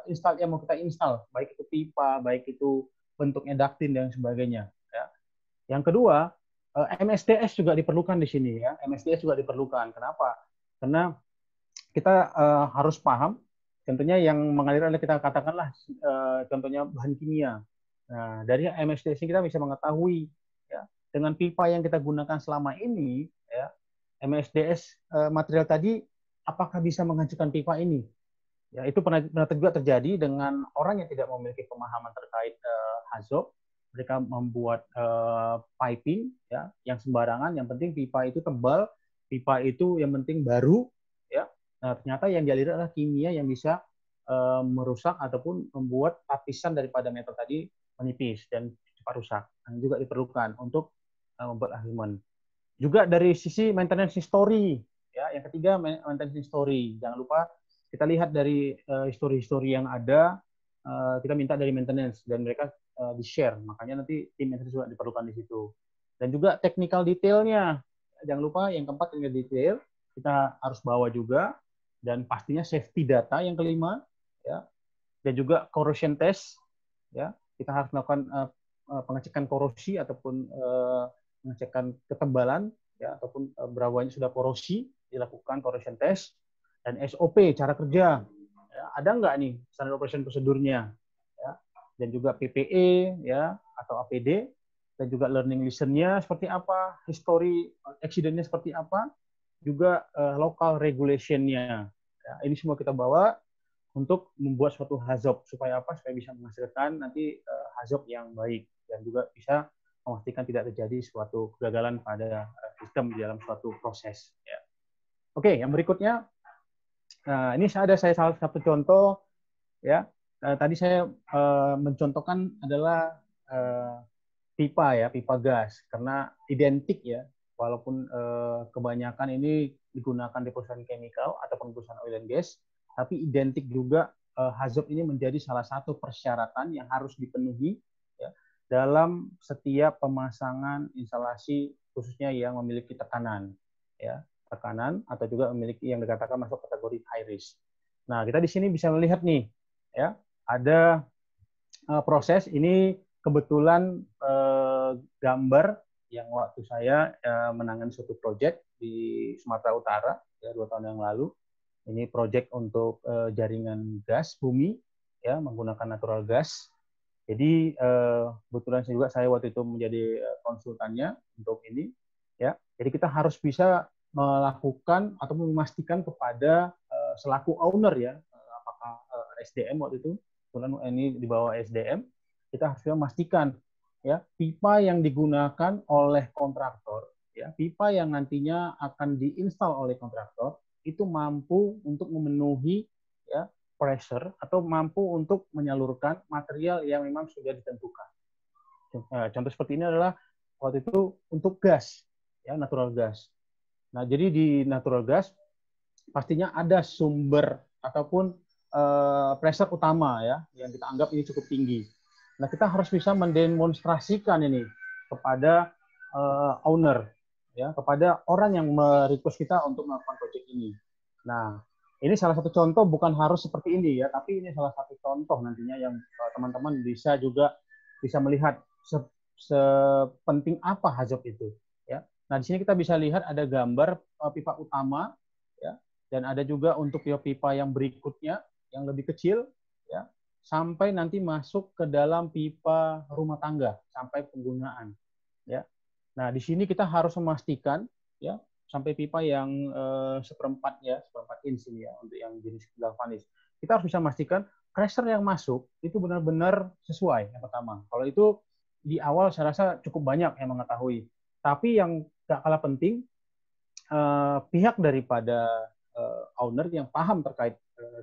Speaker 1: install yang mau kita install, baik itu pipa, baik itu bentuknya ducting dan sebagainya. Ya. Yang kedua, MSDS juga diperlukan di sini ya. MSDS juga diperlukan. Kenapa? Karena kita harus paham. Contohnya yang mengalir adalah kita katakanlah contohnya bahan kimia. Nah, dari MSDS ini kita bisa mengetahui ya, dengan pipa yang kita gunakan selama ini, ya, MSDS material tadi apakah bisa menghancurkan pipa ini? Ya, itu pernah juga terjadi dengan orang yang tidak memiliki pemahaman terkait HAZOP. Mereka membuat piping ya, yang sembarangan. Yang penting pipa itu tebal, pipa itu yang penting baru. Ya. Nah, ternyata yang dialiri adalah kimia yang bisa merusak ataupun membuat lapisan daripada metal tadi menipis dan cepat rusak. Yang juga diperlukan untuk membuat asesmen. Juga dari sisi maintenance history. Ya, yang ketiga maintenance history. Jangan lupa kita lihat dari history yang ada, kita minta dari maintenance dan mereka di-share. Makanya nanti tim maintenance juga diperlukan di situ. Dan juga technical detailnya. Jangan lupa yang keempat, technical detail. Kita harus bawa juga. Dan pastinya safety data yang kelima. Ya. Dan juga corrosion test. Ya. Kita harus melakukan pengecekan korosi ataupun pengecekan ketebalan. Ya, ataupun berawanya sudah korosi, dilakukan corrosion test. Dan SOP, cara kerja. Ya, ada nggak nih standard operation prosedurnya? Ya. Dan juga PPE, ya, atau APD. Dan juga learning lesson-nya seperti apa, history accident-nya seperti apa, juga local regulation-nya. Ya, ini semua kita bawa untuk membuat suatu HAZOP. Supaya apa? Supaya bisa menghasilkan nanti HAZOP yang baik. Dan juga bisa memastikan tidak terjadi suatu kegagalan pada sistem di dalam suatu proses. Ya. Oke, yang berikutnya. Nah, ini saya salah satu contoh ya tadi saya mencontohkan adalah pipa ya, pipa gas, karena identik ya, walaupun kebanyakan ini digunakan di perusahaan chemical ataupun perusahaan oil and gas, tapi identik juga HAZOP ini menjadi salah satu persyaratan yang harus dipenuhi ya, dalam setiap pemasangan instalasi khususnya yang memiliki tekanan ya, tekanan atau juga memiliki yang dikatakan masuk kategori high risk. Nah, kita di sini bisa melihat nih ya, ada proses ini kebetulan gambar yang waktu saya menangani suatu proyek di Sumatera Utara ya 2 tahun yang lalu. Ini proyek untuk jaringan gas bumi ya menggunakan natural gas. Jadi kebetulan saya waktu itu menjadi konsultannya untuk ini ya. Jadi kita harus bisa melakukan atau memastikan kepada selaku owner ya, apakah SDM waktu itu, kebetulan ini di bawah SDM, kita harus memastikan ya pipa yang digunakan oleh kontraktor ya, pipa yang nantinya akan diinstal oleh kontraktor itu mampu untuk memenuhi ya pressure atau mampu untuk menyalurkan material yang memang sudah ditentukan. Contoh seperti ini adalah waktu itu untuk gas ya, natural gas. Nah, jadi di natural gas pastinya ada sumber ataupun pressure utama ya yang kita anggap ini cukup tinggi. Nah, kita harus bisa mendemonstrasikan ini kepada owner ya, kepada orang yang merequest kita untuk melakukan proyek ini. Nah, ini salah satu contoh, bukan harus seperti ini ya, tapi ini salah satu contoh nantinya yang teman-teman bisa juga bisa melihat sepenting apa HAZOP itu ya. Nah, di sini kita bisa lihat ada gambar pipa utama ya, dan ada juga untuk pipa yang berikutnya yang lebih kecil ya, sampai nanti masuk ke dalam pipa rumah tangga sampai penggunaan ya. Nah, di sini kita harus memastikan ya sampai pipa yang seperempat inch ini ya untuk yang jenis galvanis. Kita harus bisa memastikan pressure yang masuk itu benar-benar sesuai yang pertama. Kalau itu di awal saya rasa cukup banyak yang mengetahui. Tapi yang gak kalah penting pihak daripada owner yang paham terkait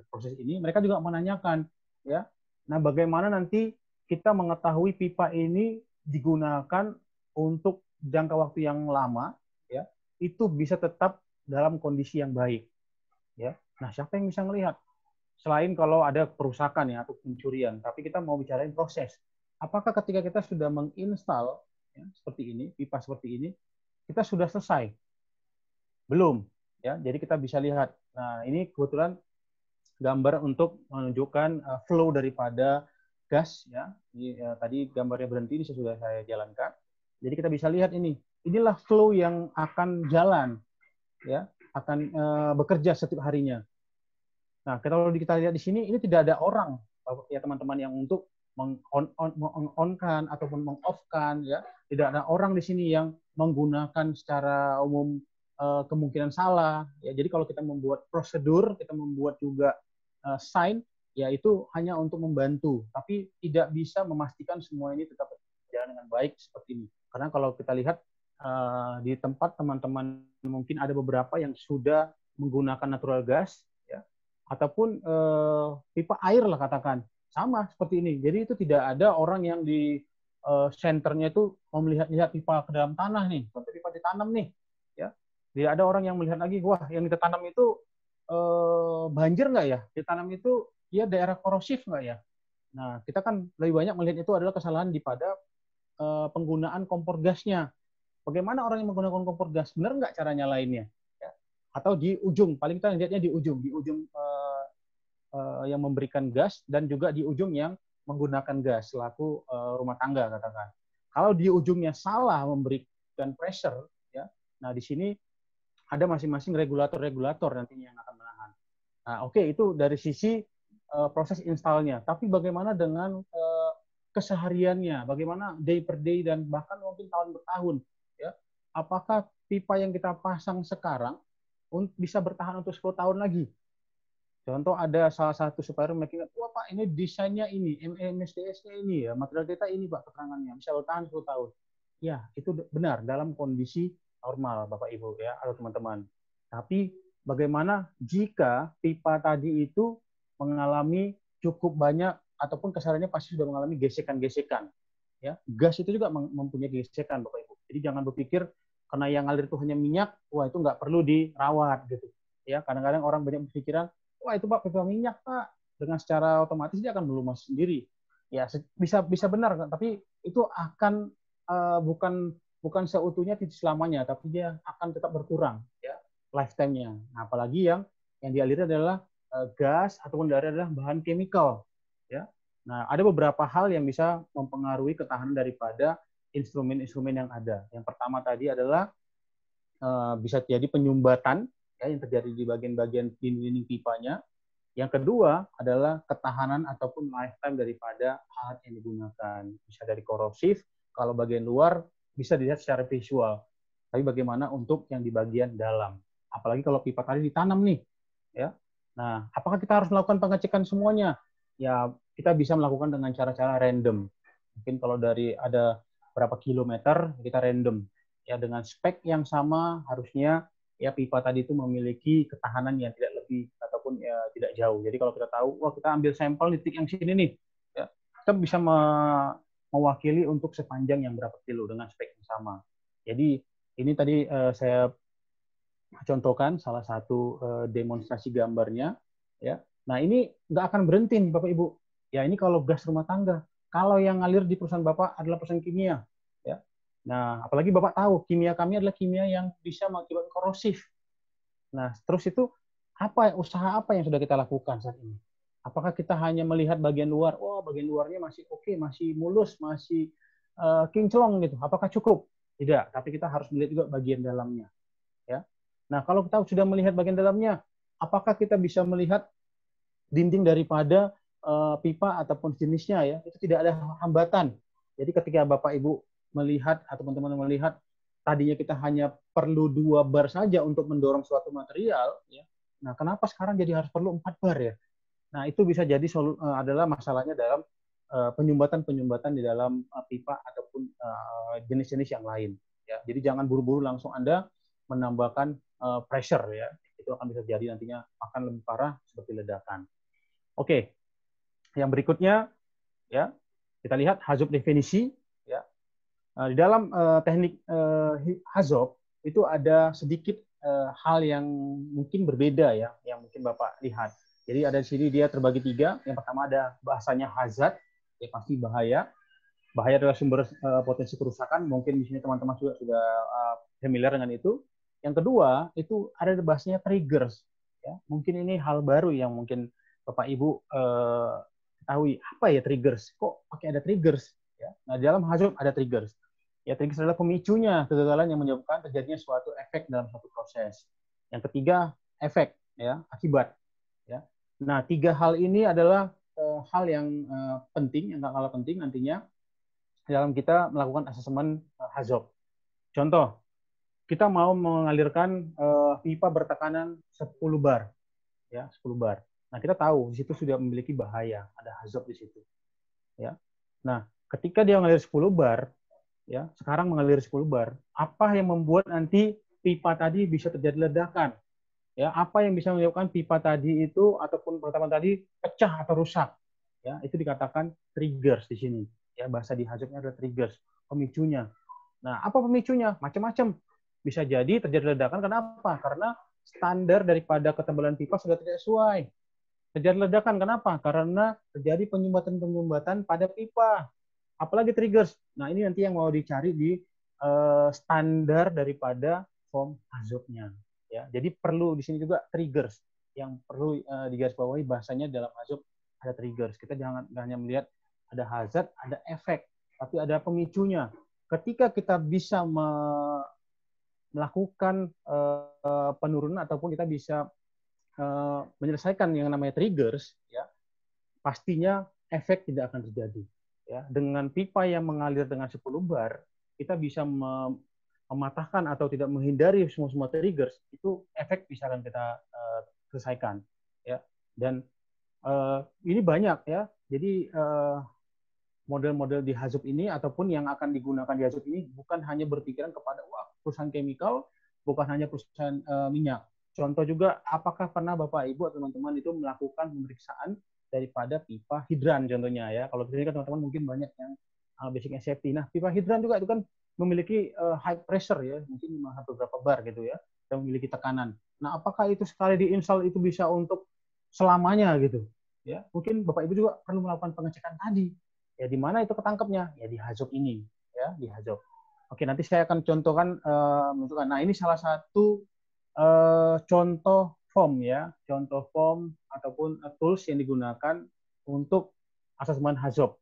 Speaker 1: proses ini, mereka juga menanyakan ya. Nah, bagaimana nanti kita mengetahui pipa ini digunakan untuk jangka waktu yang lama ya, itu bisa tetap dalam kondisi yang baik ya. Nah, siapa yang bisa melihat selain kalau ada perusakan ya atau pencurian, tapi kita mau bicarain proses. Apakah ketika kita sudah menginstal ya, seperti ini, pipa seperti ini, kita sudah selesai? Belum ya. Jadi kita bisa lihat. Nah, ini kebetulan gambar untuk menunjukkan flow daripada gas ya. Ini tadi gambarnya berhenti, ini sudah saya jalankan. Jadi kita bisa lihat ini. Inilah flow yang akan jalan ya, akan bekerja setiap harinya. Nah, kalau kita lihat di sini, ini tidak ada orang ya teman-teman yang untuk meng-on-kan ataupun meng-off-kan ya. Tidak ada orang di sini yang menggunakan secara umum kemungkinan salah ya. Jadi kalau kita membuat prosedur, kita membuat juga sign ya, itu hanya untuk membantu, tapi tidak bisa memastikan semua ini tetap berjalan dengan baik seperti ini. Karena kalau kita lihat di tempat teman-teman mungkin ada beberapa yang sudah menggunakan natural gas ya, ataupun pipa air lah katakan, sama seperti ini. Jadi itu tidak ada orang yang di senternya itu mau melihat-lihat pipa ke dalam tanah nih, sampai pipa ditanam nih ya. Tidak ada orang yang melihat lagi, wah yang kita tanam itu banjir nggak ya? Ditanam itu dia daerah korosif nggak ya? Nah, kita kan lebih banyak melihat itu adalah kesalahan di pada penggunaan kompor gasnya. Bagaimana orang yang menggunakan kompor gas? Benar nggak cara nyalainnya? Ya. Atau di ujung, paling kita lihatnya di ujung yang memberikan gas dan juga di ujung yang menggunakan gas selaku rumah tangga katakan. Kalau di ujungnya salah memberikan pressure, ya, nah di sini ada masing-masing regulator nantinya yang akan menahan. Nah, oke, itu dari sisi proses installnya. Tapi bagaimana dengan kesehariannya? Bagaimana day per day dan bahkan mungkin tahun per tahun? Ya, apakah pipa yang kita pasang sekarang bisa bertahan untuk 10 tahun lagi? Contoh ada salah satu supplier mereka, wah Pak ini desainnya ini, MSDS-nya ini ya, material kita ini Pak keterangannya, bisa bertahan 10 tahun. Ya, itu benar dalam kondisi normal Bapak Ibu ya, atau teman-teman. Tapi bagaimana jika pipa tadi itu mengalami cukup banyak ataupun kasarannya pasti sudah mengalami gesekan-gesekan. Ya, gas itu juga mempunyai gesekan, Bapak Ibu. Jadi jangan berpikir karena yang ngalir itu hanya minyak, wah itu nggak perlu dirawat gitu. Ya, kadang-kadang orang banyak berpikiran, wah itu Pak pipa minyak Pak, dengan secara otomatis dia akan melumas sendiri. Ya, bisa benar, tapi itu akan bukan seutuhnya tidak selamanya, tapi dia akan tetap berkurang ya lifetime-nya. Nah, apalagi yang dialiri adalah gas ataupun dari adalah bahan chemical ya. Nah, ada beberapa hal yang bisa mempengaruhi ketahanan daripada instrumen-instrumen yang ada. Yang pertama tadi adalah bisa jadi penyumbatan ya, yang terjadi di bagian-bagian dinding pipanya. Yang kedua adalah ketahanan ataupun lifetime daripada alat yang digunakan. Bisa dari korosif, kalau bagian luar bisa dilihat secara visual. Tapi bagaimana untuk yang di bagian dalam? Apalagi kalau pipa tadi ditanam nih, ya. Nah, apakah kita harus melakukan pengecekan semuanya? Ya, kita bisa melakukan dengan cara-cara random. Mungkin kalau dari ada berapa kilometer, kita random. Ya, dengan spek yang sama harusnya ya pipa tadi itu memiliki ketahanan yang tidak lebih ataupun ya tidak jauh. Jadi kalau kita tahu, wah kita ambil sampel di titik yang sini nih, ya, kita bisa mewakili untuk sepanjang yang berapa kilo dengan spek yang sama. Jadi ini tadi saya contohkan salah satu demonstrasi gambarnya, ya. Nah ini nggak akan berhenti nih Bapak Ibu. Ya ini kalau gas rumah tangga. Kalau yang ngalir di perusahaan Bapak adalah perusahaan kimia, ya. Nah, apalagi Bapak tahu, kimia kami adalah kimia yang bisa mengakibatkan korosif. Nah, terus itu usaha apa yang sudah kita lakukan saat ini? Apakah kita hanya melihat bagian luar? Oh, bagian luarnya masih oke, masih mulus, masih kinclong gitu. Apakah cukup? Tidak, tapi kita harus melihat juga bagian dalamnya. Ya. Nah, kalau kita sudah melihat bagian dalamnya, apakah kita bisa melihat dinding daripada pipa ataupun jenisnya ya? Itu tidak ada hambatan. Jadi ketika Bapak Ibu melihat atau teman-teman melihat tadinya kita hanya perlu 2 bar saja untuk mendorong suatu material, ya. Nah, kenapa sekarang jadi harus perlu 4 bar ya? Nah, itu bisa jadi adalah masalahnya dalam penyumbatan di dalam pipa ataupun jenis-jenis yang lain. Ya. Jadi jangan buru-buru langsung Anda menambahkan pressure ya. Itu akan bisa jadi nantinya akan lebih parah seperti ledakan. Oke, yang berikutnya ya kita lihat HAZOP definisi. Di dalam teknik HAZOP itu ada sedikit hal yang mungkin berbeda ya, yang mungkin Bapak lihat. Jadi ada di sini dia terbagi 3. Yang pertama ada bahasanya hazard, ya pasti bahaya. Bahaya adalah sumber potensi kerusakan. Mungkin di sini teman-teman sudah familiar dengan itu. Yang kedua itu ada bahasanya triggers. Ya, mungkin ini hal baru yang mungkin Bapak Ibu ketahui. Apa ya triggers? Kok pakai ada triggers? Ya. Nah, di dalam HAZOP ada triggers. Ya, triggers adalah pemicunya kegagalan yang menyebabkan terjadinya suatu efek dalam suatu proses. Yang ketiga, efek, ya, akibat. Ya. Nah, 3 hal ini adalah hal yang penting, yang nggak kalah penting nantinya dalam kita melakukan asesmen HAZOP. Contoh, kita mau mengalirkan pipa bertekanan 10 bar, ya, 10 bar. Nah, kita tahu di situ sudah memiliki bahaya, ada HAZOP di situ. Ya. Nah, ketika dia mengalir 10 bar, ya, sekarang mengalir 10 bar, apa yang membuat nanti pipa tadi bisa terjadi ledakan? Ya, apa yang bisa menyebabkan pipa tadi itu ataupun pertama tadi pecah atau rusak? Ya, itu dikatakan triggers di sini. Ya, bahasa di HAZOP-nya adalah triggers, pemicunya. Nah, apa pemicunya? Macam-macam. Bisa jadi terjadi ledakan. Kenapa? Karena standar daripada ketebalan pipa sudah tidak sesuai. Terjadi ledakan. Kenapa? Karena terjadi penyumbatan-penyumbatan pada pipa. Apalagi triggers. Nah, ini nanti yang mau dicari di standar daripada form HAZOP-nya. Ya, jadi perlu di sini juga triggers yang perlu digarisbawahi bahasanya dalam HAZOP ada triggers. Kita jangan hanya melihat ada hazard, ada efek, tapi ada pemicunya. Ketika kita bisa melakukan penurunan ataupun kita bisa menyelesaikan yang namanya triggers, ya pastinya efek tidak akan terjadi. Ya, dengan pipa yang mengalir dengan 10 bar, kita bisa mematahkan atau tidak menghindari semua triggers, itu efek bisa akan kita selesaikan. Ya. Dan ini banyak ya. Jadi model-model di HAZOP ini ataupun yang akan digunakan di HAZOP ini bukan hanya berpikiran kepada wah perusahaan chemical, bukan hanya perusahaan minyak. Contoh juga, apakah pernah Bapak Ibu atau teman-teman itu melakukan pemeriksaan daripada pipa hidran contohnya ya. Kalau di sini kan teman-teman mungkin banyak yang basic safety. Nah, pipa hidran juga itu kan memiliki high pressure ya, mungkin beberapa bar gitu ya, yang memiliki tekanan. Nah, apakah itu sekali diinstal itu bisa untuk selamanya gitu? Ya, mungkin Bapak Ibu juga perlu melakukan pengecekan tadi. Ya, di mana itu ketangkepnya? Ya di HAZOP ini, ya di HAZOP. Oke, nanti saya akan contohkan menunjukkan. Nah, ini salah satu contoh form ya, contoh form ataupun tools yang digunakan untuk asesmen HAZOP.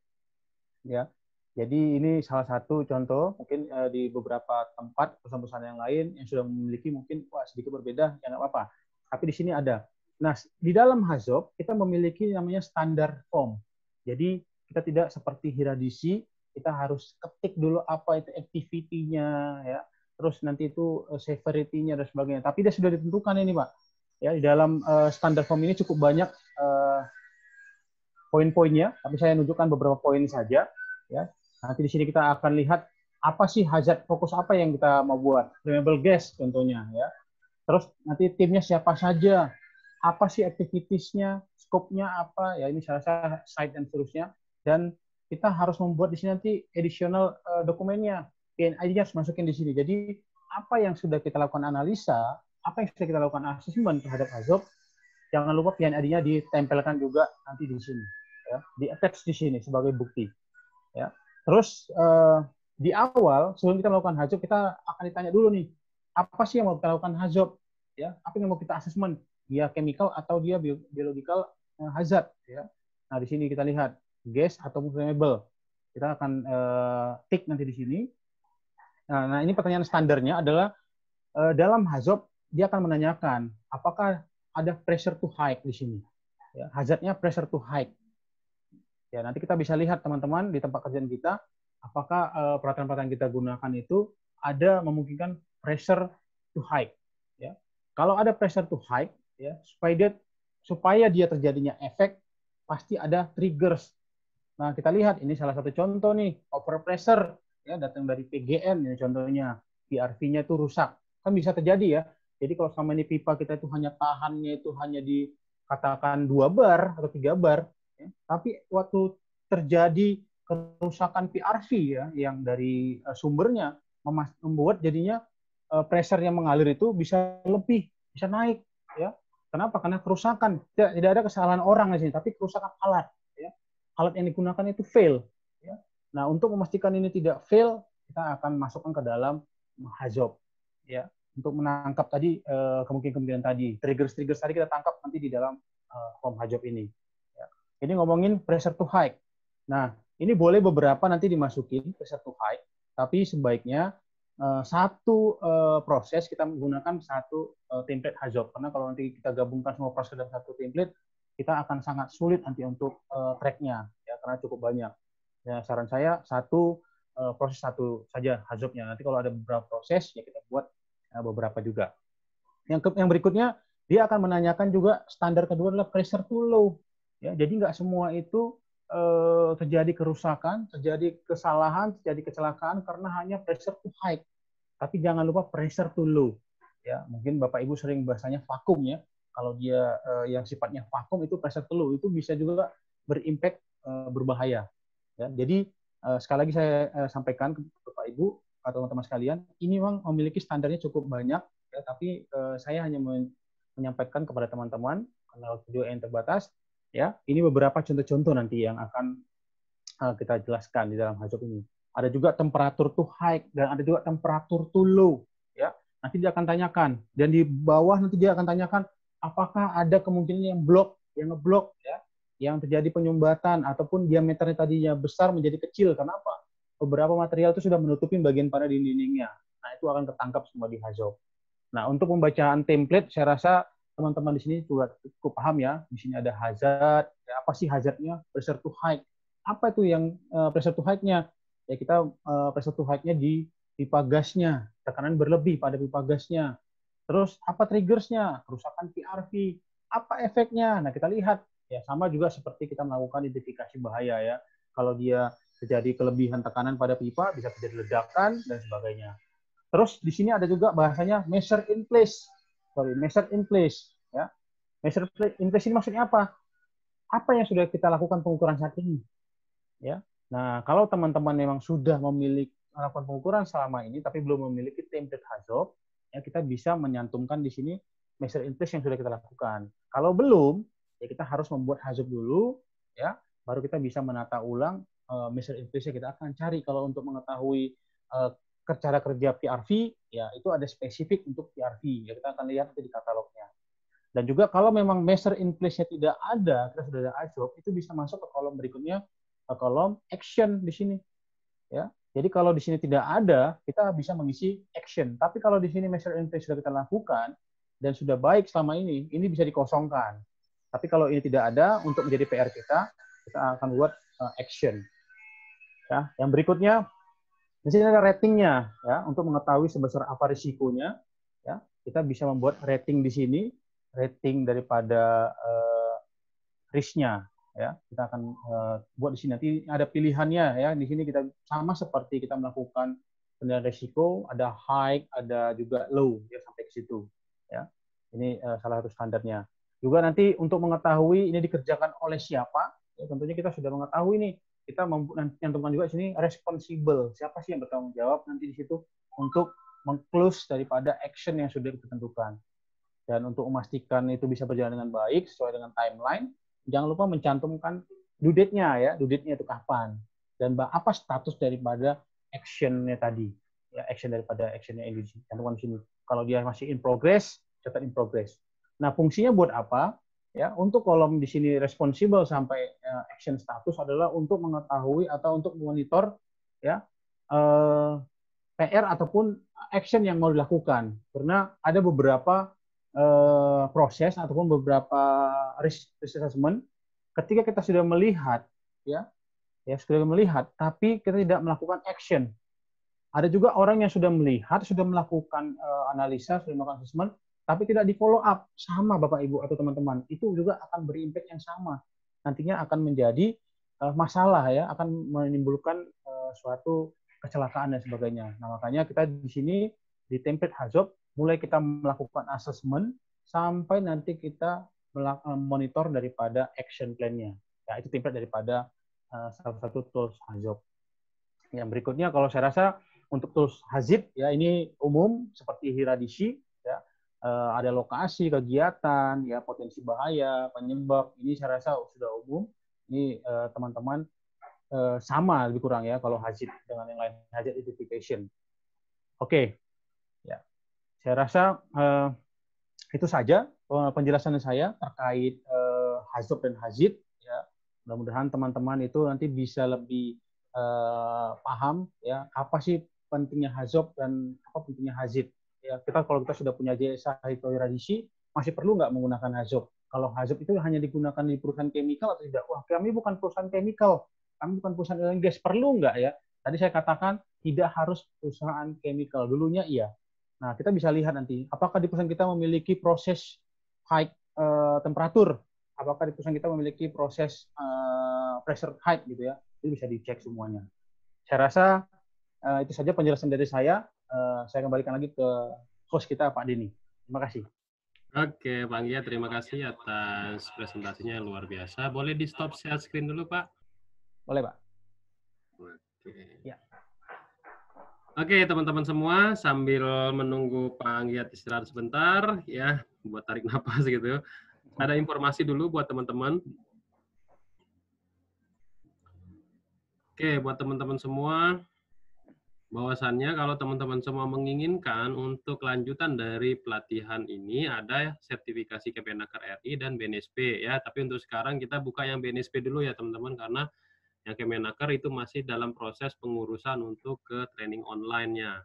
Speaker 1: Ya, jadi ini salah satu contoh, mungkin di beberapa tempat perusahaan-perusahaan yang lain yang sudah memiliki mungkin sedikit berbeda, ya nggak apa-apa. Tapi di sini ada. Nah, di dalam HAZOP kita memiliki namanya standar form. Jadi kita tidak seperti Hiradisi, kita harus ketik dulu apa itu activity-nya, ya. Terus nanti itu severity-nya dan sebagainya. Tapi dia sudah ditentukan ini, Pak. Ya, di dalam standar form ini cukup banyak poin-poinnya, tapi saya menunjukkan beberapa poin saja. Ya. Nanti di sini kita akan lihat apa sih hazard fokus apa yang kita mau buat. Flammable gas contohnya ya. Terus nanti timnya siapa saja, apa sih activities-nya, scope-nya apa, ya ini saya rasa site dan seterusnya. Dan kita harus membuat di sini nanti additional dokumennya, PNID-nya harus masukin di sini. Jadi apa yang sudah kita lakukan analisa, apa yang sudah kita lakukan asesmen terhadap HAZOP, jangan lupa PNID-nya ditempelkan juga nanti di sini, ya, di attach di sini sebagai bukti. Ya. Terus di awal sebelum kita melakukan HAZOP kita akan ditanya dulu nih, apa sih yang mau kita lakukan HAZOP? Ya, apa yang mau kita asesmen? Dia chemical atau dia biological hazard? Ya. Nah di sini kita lihat gas atau flammable. Kita akan tick nanti di sini. Nah ini pertanyaan standarnya adalah dalam HAZOP dia akan menanyakan apakah ada pressure to height di sini. Ya, hazardnya pressure to height. Ya, nanti kita bisa lihat teman-teman di tempat kerjaan kita, apakah peraturan-peraturan kita gunakan itu ada memungkinkan pressure to height. Ya. Kalau ada pressure to height, ya, supaya dia terjadinya efek, pasti ada triggers. Nah, kita lihat ini salah satu contoh nih, overpressure, ya, datang dari PGN, ya, contohnya PRV-nya itu rusak. Kan bisa terjadi ya. Jadi kalau selama ini pipa kita itu hanya tahannya itu hanya dikatakan 2 bar atau 3 bar, tapi waktu terjadi kerusakan PRV ya yang dari sumbernya membuat jadinya pressure yang mengalir itu bisa lebih, bisa naik ya. Kenapa? Karena kerusakan. Tidak ada kesalahan orang di sini, tapi kerusakan alat ya. Alat yang digunakan itu fail ya. Nah, untuk memastikan ini tidak fail, kita akan masukkan ke dalam HAZOP ya. Untuk menangkap tadi kemungkinan tadi, trigger tadi kita tangkap nanti di dalam form HAZOP ini. Ini ngomongin pressure to height. Nah, ini boleh beberapa nanti dimasukin pressure to height, tapi sebaiknya satu proses kita menggunakan satu template HAZOP. Karena kalau nanti kita gabungkan semua proses dalam satu template, kita akan sangat sulit nanti untuk track-nya, ya, karena cukup banyak. Ya, saran saya proses satu saja HAZOP-nya. Nanti kalau ada beberapa proses, ya kita buat beberapa juga. Yang berikutnya, dia akan menanyakan juga standar kedua adalah pressure to low. Ya, jadi nggak semua itu terjadi kerusakan, terjadi kesalahan, terjadi kecelakaan karena hanya pressure to high. Tapi jangan lupa pressure to low. Ya, mungkin Bapak Ibu sering bahasanya vakum ya. Kalau dia yang sifatnya vakum itu pressure to low itu bisa juga berimpact berbahaya. Ya, jadi sekali lagi saya sampaikan ke Bapak Ibu atau teman-teman sekalian, ini memang memiliki standarnya cukup banyak, ya, tapi saya hanya menyampaikan kepada teman-teman karena video yang terbatas. Ya, ini beberapa contoh-contoh nanti yang akan kita jelaskan di dalam HAZOP ini. Ada juga temperatur to high dan ada juga temperatur to low. Ya, nanti dia akan tanyakan dan di bawah nanti dia akan tanyakan apakah ada kemungkinan yang ngeblok, ya, yang terjadi penyumbatan ataupun diameternya tadinya besar menjadi kecil. Kenapa? Beberapa material itu sudah menutupi bagian pada dinding-dindingnya. Nah, itu akan ketangkap semua di HAZOP. Nah, untuk pembacaan template, saya rasa teman-teman di sini juga cukup paham ya. Di sini ada hazard. Ya, apa sih hazardnya? Pressure to height. Apa itu yang pressure to height-nya? Ya, kita pressure to height-nya di pipa gasnya. Tekanan berlebih pada pipa gasnya. Terus apa triggersnya? Kerusakan PRV. Apa efeknya? Nah, kita lihat. Ya, sama juga seperti kita melakukan identifikasi bahaya ya. Kalau dia terjadi kelebihan tekanan pada pipa, bisa terjadi ledakan dan sebagainya. Terus di sini ada juga bahasanya measure in place. Ya. Measure in place ini maksudnya apa? apa yang sudah kita lakukan pengukuran saat ini. Ya. Nah, kalau teman-teman memang sudah melakukan pengukuran selama ini, tapi belum memiliki template HAZOP, ya kita bisa menyantumkan di sini measure in place yang sudah kita lakukan. Kalau belum, ya kita harus membuat HAZOP dulu, ya, baru kita bisa menata ulang measure in place yang kita akan cari. Kalau untuk mengetahui cara kerja PRV, ya itu ada spesifik untuk PRV. Ya, kita akan lihat nanti di katalognya. Dan juga kalau memang measure in place-nya tidak ada, kita sudah ada HAZOP, itu bisa masuk ke kolom berikutnya, ke kolom action di sini. Ya. Jadi kalau di sini tidak ada, kita bisa mengisi action. Tapi kalau di sini measure in place sudah kita lakukan dan sudah baik selama ini bisa dikosongkan. Tapi kalau ini tidak ada, untuk menjadi PR kita akan buat action. Ya. Yang berikutnya, di sini ada ratingnya, ya, untuk mengetahui sebesar apa risikonya. Ya, kita bisa membuat rating di sini, rating daripada risk-nya. Ya, kita akan buat di sini. Nanti ada pilihannya, ya. Di sini kita sama seperti kita melakukan penilaian risiko, ada high, ada juga low, ya, sampai ke situ. Ya, ini salah satu standarnya. Juga nanti untuk mengetahui ini dikerjakan oleh siapa, ya, tentunya kita sudah mengetahui nih. Kita menyantumkan juga di sini responsible. Siapa sih yang bertanggung jawab nanti di situ untuk meng-close daripada action yang sudah kita tentukan. Dan untuk memastikan itu bisa berjalan dengan baik sesuai dengan timeline, jangan lupa mencantumkan due date-nya, ya, due date-nya itu kapan dan apa status daripada action-nya tadi. Ya, action daripada action-nya ini cantumkan di sini. Kalau dia masih in progress, catat in progress. Nah, fungsinya buat apa? Ya, untuk kolom di sini responsible sampai action status adalah untuk mengetahui atau untuk memonitor, ya, PR ataupun action yang mau dilakukan. Karena ada beberapa proses ataupun beberapa risk assessment ketika kita sudah melihat, ya sudah melihat, tapi kita tidak melakukan action. Ada juga orang yang sudah melihat, sudah melakukan analisa, sudah melakukan assessment, tapi tidak di follow up sama Bapak Ibu atau teman-teman. Itu juga akan berimpact yang sama. Nantinya akan menjadi masalah, ya, akan menimbulkan suatu kecelakaan dan sebagainya. Nah, makanya kita di sini di template HAZOP mulai kita melakukan assessment sampai nanti kita monitor daripada action plan-nya. Ya, itu template daripada salah satu tools HAZOP. Yang berikutnya, kalau saya rasa untuk tools HAZIP, ya ini umum seperti Hiradishi, ya, ada lokasi, kegiatan, ya potensi bahaya, penyebab. Ini saya rasa sudah umum. Ini teman-teman sama lebih kurang, ya, kalau HAZIP dengan yang lain, HAZIP identification. Oke, ya, saya rasa itu saja penjelasan saya terkait HAZOP dan HAZIP. Ya, mudah-mudahan teman-teman itu nanti bisa lebih paham, ya, apa sih pentingnya HAZOP dan apa pentingnya HAZIP. Ya, kalau kita sudah punya JSA atau Hiradishi, masih perlu nggak menggunakan HAZOP? Kalau HAZOP itu hanya digunakan di perusahaan chemical atau tidak? Wah, kami bukan perusahaan chemical, kami bukan perusahaan oil and gas, perlu nggak, ya? Tadi saya katakan tidak harus perusahaan chemical, dulunya iya. Nah, kita bisa lihat nanti, apakah di perusahaan kita memiliki proses high temperatur, apakah di perusahaan kita memiliki proses pressure high, gitu, ya. Itu bisa dicek semuanya. Saya rasa itu saja penjelasan dari saya. Saya kembalikan lagi ke host kita, Pak Denny. Terima kasih.
Speaker 2: Oke, Bang Gia, terima kasih atas presentasinya yang luar biasa. Boleh di stop share screen dulu, Pak?
Speaker 1: Boleh, Pak.
Speaker 2: Oke.
Speaker 1: Ya.
Speaker 2: Oke, teman-teman semua, sambil menunggu Pak Giat istirahat sebentar, ya, buat tarik napas gitu. Ada informasi dulu buat teman-teman. Oke, buat teman-teman semua, bahwasannya kalau teman-teman semua menginginkan untuk lanjutan dari pelatihan ini, ada sertifikasi Kemenaker RI dan BNSP, ya. Tapi untuk sekarang kita buka yang BNSP dulu ya teman-teman, karena yang Kemenaker itu masih dalam proses pengurusan untuk ke training online-nya.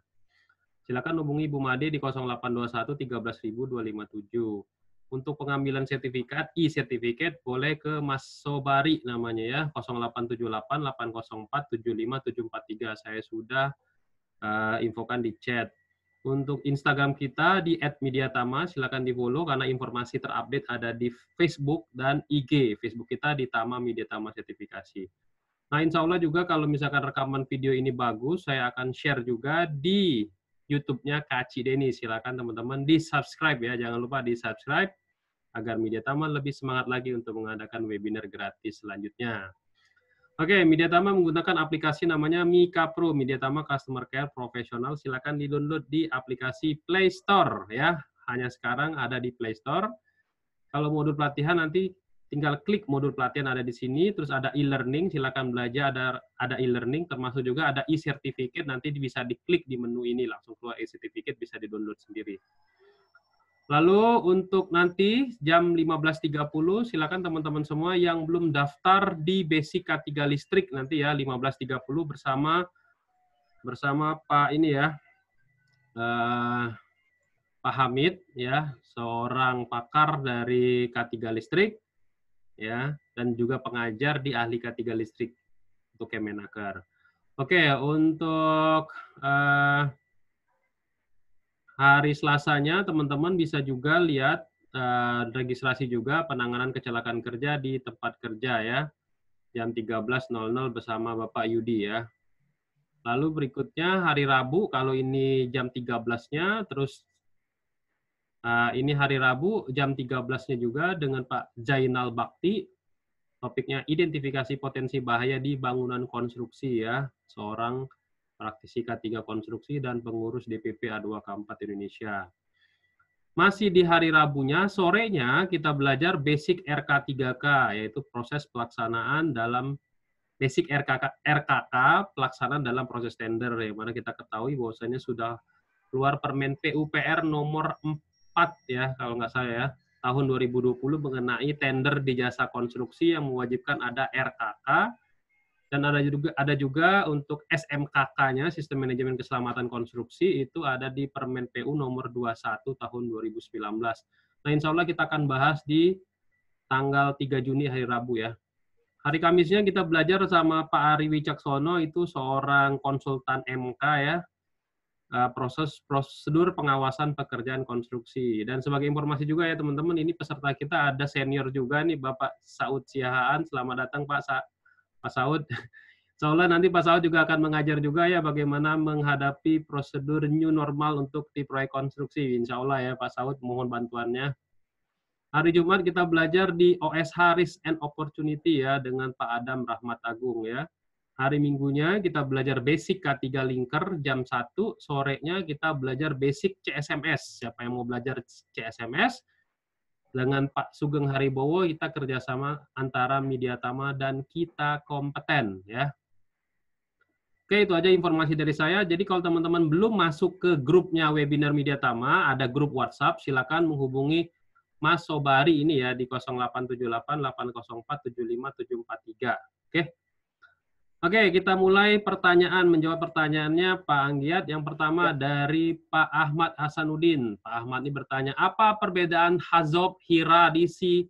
Speaker 2: Silakan hubungi Bu Made di 0821 13257. Untuk pengambilan sertifikat, e-sertifikat boleh ke Mas Sobari namanya ya, 0878 804 75743. Saya sudah infokan di chat. Untuk Instagram kita di @mediatama, silakan di-follow karena informasi terupdate ada di Facebook dan IG. Facebook kita di Tama Mediatama Sertifikasi. Nah, insya Allah juga kalau misalkan rekaman video ini bagus, saya akan share juga di YouTube-nya Kak Cideni. Silakan teman-teman di-subscribe ya, jangan lupa di-subscribe agar Mediatama lebih semangat lagi untuk mengadakan webinar gratis selanjutnya. Oke, Mediatama menggunakan aplikasi namanya Mika Pro, Mediatama Customer Care Profesional. Silakan di-download di aplikasi Play Store ya. Hanya sekarang ada di Play Store. Kalau modul pelatihan nanti tinggal klik modul pelatihan ada di sini, terus ada e-learning, silakan belajar, ada e-learning, termasuk juga ada e-certificate, nanti bisa diklik di menu ini, langsung keluar e-certificate, bisa di-download sendiri. Lalu untuk nanti jam 15.30, silakan teman-teman semua yang belum daftar di Basic K3 Listrik nanti ya, 15.30 bersama Pak ini ya, Pak Hamid ya, seorang pakar dari K3 Listrik ya, dan juga pengajar di ahli K3 Listrik untuk Kemenaker. Oke, untuk hari Selasanya teman-teman bisa juga lihat registrasi juga penanganan kecelakaan kerja di tempat kerja ya, jam 13.00 bersama Bapak Yudi ya. Lalu berikutnya hari Rabu, kalau ini jam 13-nya, terus ini hari Rabu jam 13-nya juga dengan Pak Zainal Bakti. Topiknya identifikasi potensi bahaya di bangunan konstruksi ya, seorang praktisi K3 konstruksi dan pengurus DPP A2K4 Indonesia. Masih di hari Rabunya, sorenya kita belajar basic RK3K, yaitu proses pelaksanaan dalam basic RKK pelaksanaan dalam proses tender, yang mana kita ketahui bahwasanya sudah keluar Permen PUPR nomor 4 ya, kalau nggak salah ya, tahun 2020 mengenai tender di jasa konstruksi yang mewajibkan ada RKK, dan ada juga untuk SMKK-nya, Sistem Manajemen Keselamatan Konstruksi, itu ada di Permen PU nomor 21 tahun 2019. Nah, insya Allah kita akan bahas di tanggal 3 Juni hari Rabu ya. Hari Kamisnya kita belajar sama Pak Ari Wicaksono, itu seorang konsultan MK ya, prosedur pengawasan pekerjaan konstruksi. Dan sebagai informasi juga ya teman-teman, ini peserta kita ada senior juga nih, Bapak Saud Siahaan. Selamat datang Pak Saud. Insya nanti Pak Saud juga akan mengajar juga ya bagaimana menghadapi prosedur new normal untuk di proyek konstruksi. Insya Allah ya Pak Saud, mohon bantuannya. Hari Jumat kita belajar di OSH Risk and Opportunity ya dengan Pak Adam Rahmat Agung ya. Hari Minggunya kita belajar basic K3 Linker jam 1, sorenya kita belajar basic CSMS. Siapa yang mau belajar CSMS? Dengan Pak Sugeng Haribowo kita kerjasama antara Mediatama dan Kita Kompeten ya. Oke, itu aja informasi dari saya. Jadi kalau teman-teman belum masuk ke grupnya webinar Mediatama, ada grup WhatsApp, silakan menghubungi Mas Sobari ini ya di 0878 804 75743. Oke. Oke, kita mulai menjawab pertanyaannya Pak Anggiat. Yang pertama dari Pak Ahmad Hasanuddin. Pak Ahmad ini bertanya, apa perbedaan Hazob, Hiradisi,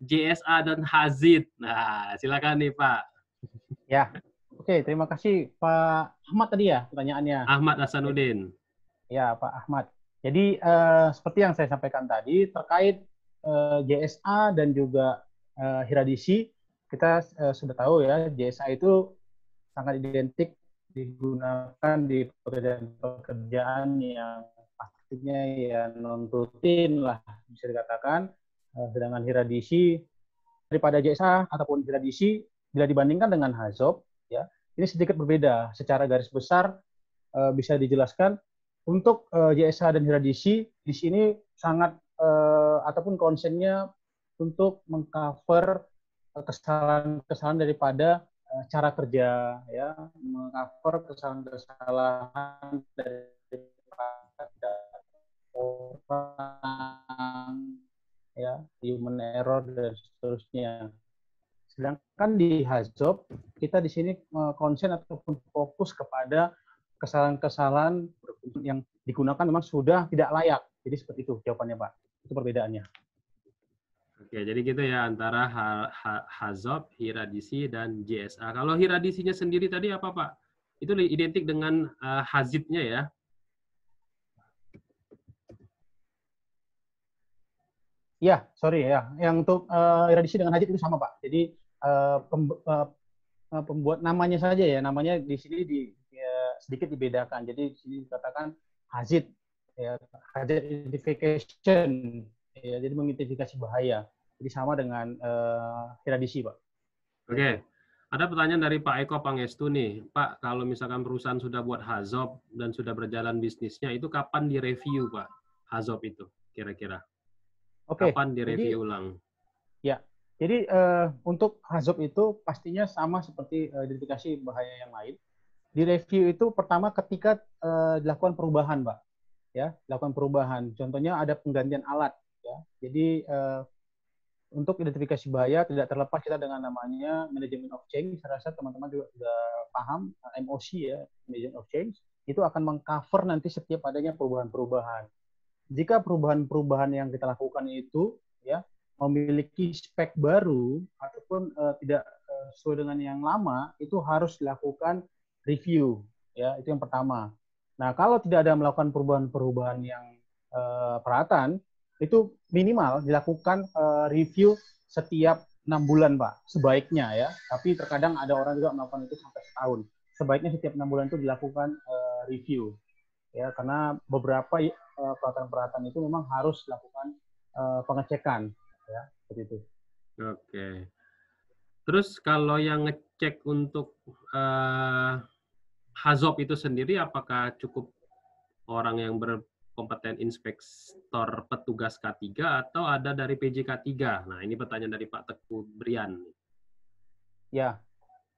Speaker 2: JSA, dan Hazid? Nah, silakan nih Pak.
Speaker 1: Ya, oke, terima kasih Pak Ahmad tadi ya pertanyaannya.
Speaker 2: Ahmad Hasanuddin.
Speaker 1: Ya, Pak Ahmad. Jadi seperti yang saya sampaikan tadi terkait JSA dan juga Hiradisi, kita sudah tahu ya JSA itu sangat identik digunakan di pekerjaan yang pastinya ya non rutin lah bisa dikatakan. Sedangkan Hiradisi daripada JSA ataupun Hiradisi bila dibandingkan dengan Hazob ya ini sedikit berbeda. Secara garis besar bisa dijelaskan untuk JSA dan Hiradisi di sini sangat ataupun konsennya untuk mengcover kesalahan-kesalahan daripada cara kerja ya, mengcover kesalahan-kesalahan daripada orang ya, human error dan seterusnya. Sedangkan di Hazob kita di sini konsen ataupun fokus kepada kesalahan-kesalahan yang digunakan memang sudah tidak layak. Jadi seperti itu jawabannya Pak. Itu perbedaannya.
Speaker 2: Oke, jadi gitu ya antara Hazob, Hiradisi, dan JSA. Kalau Hiradisinya sendiri tadi apa Pak? Itu identik dengan Hazidnya ya?
Speaker 1: Iya, sorry ya. Yang untuk Hiradisi dengan Hazid itu sama Pak. Jadi pembuat namanya saja ya, namanya di sini sedikit dibedakan. Jadi di sini dikatakan Hazid, ya, Hazid identification. ya, jadi mengidentifikasi bahaya. Jadi sama dengan heredisi, Pak.
Speaker 2: Oke. Ada pertanyaan dari Pak Eko Pangestu nih. Pak, kalau misalkan perusahaan sudah buat HAZOP dan sudah berjalan bisnisnya, itu kapan direview, Pak? HAZOP itu, kira-kira.
Speaker 1: Oke,
Speaker 2: Kapan
Speaker 1: jadi
Speaker 2: direview ulang?
Speaker 1: ya, jadi untuk HAZOP itu pastinya sama seperti identifikasi bahaya yang lain. Di review itu pertama ketika dilakukan perubahan, Pak. Ya, dilakukan perubahan. Contohnya ada penggantian alat. Ya, jadi untuk identifikasi bahaya tidak terlepas kita dengan namanya management of change. Saya rasa teman-teman juga sudah paham MOC ya, management of change. Itu akan mengcover nanti setiap adanya perubahan-perubahan. Jika perubahan-perubahan yang kita lakukan itu ya memiliki spek baru ataupun tidak sesuai dengan yang lama, itu harus dilakukan review. Ya, itu yang pertama. Nah, kalau tidak ada melakukan perubahan-perubahan yang peralatan, itu minimal dilakukan review setiap 6 bulan, Pak, sebaiknya ya. Tapi terkadang ada orang juga melakukan itu sampai setahun. Sebaiknya setiap 6 bulan itu dilakukan review, ya, karena beberapa peralatan-peralatan itu memang harus dilakukan pengecekan, ya, seperti itu.
Speaker 2: Oke. Terus kalau yang ngecek untuk HAZOP itu sendiri, apakah cukup orang yang berkompeten inspektor petugas K3 atau ada dari PJ K3? Nah, ini pertanyaan dari Pak Teguh Brian.
Speaker 1: Ya,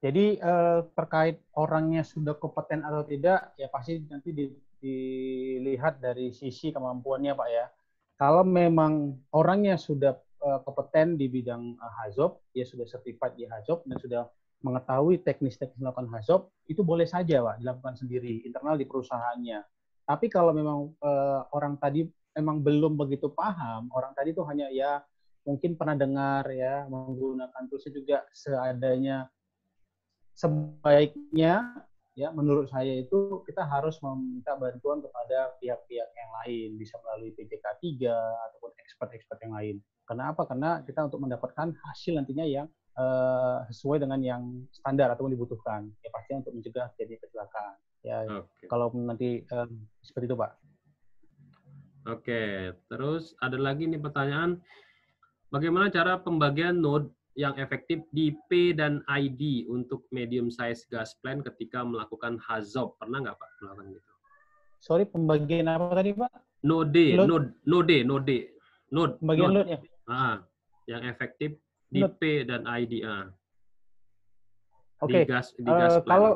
Speaker 1: jadi terkait orangnya sudah kompeten atau tidak, ya pasti nanti dilihat dari sisi kemampuannya, Pak ya. Kalau memang orangnya sudah kompeten di bidang HAZOP, ya sudah certified di HAZOP dan sudah mengetahui teknis-teknis melakukan HAZOP, itu boleh saja, Pak, dilakukan sendiri internal di perusahaannya. Tapi kalau memang orang tadi memang belum begitu paham, orang tadi itu hanya ya mungkin pernah dengar ya menggunakan toolsnya juga seadanya, sebaiknya ya menurut saya itu kita harus meminta bantuan kepada pihak-pihak yang lain, bisa melalui PJK3 ataupun expert-expert yang lain. Karena apa? Karena kita untuk mendapatkan hasil nantinya yang sesuai dengan yang standar ataupun dibutuhkan. Ya pastinya untuk mencegah terjadi kecelakaan. Ya,
Speaker 2: Oke.
Speaker 1: kalau nanti seperti itu, Pak.
Speaker 2: Oke, terus ada lagi nih pertanyaan, bagaimana cara pembagian node yang efektif di P dan ID untuk medium size gas plant ketika melakukan HAZOP? Pernah nggak Pak melakukan gitu?
Speaker 1: Sorry, pembagian apa tadi, Pak?
Speaker 2: Node,
Speaker 1: Load, pembagian
Speaker 2: node.
Speaker 1: load ya.
Speaker 2: Yang efektif di
Speaker 1: Load.
Speaker 2: P dan ID.
Speaker 1: Oke.
Speaker 2: Di gas plant.
Speaker 1: Kalau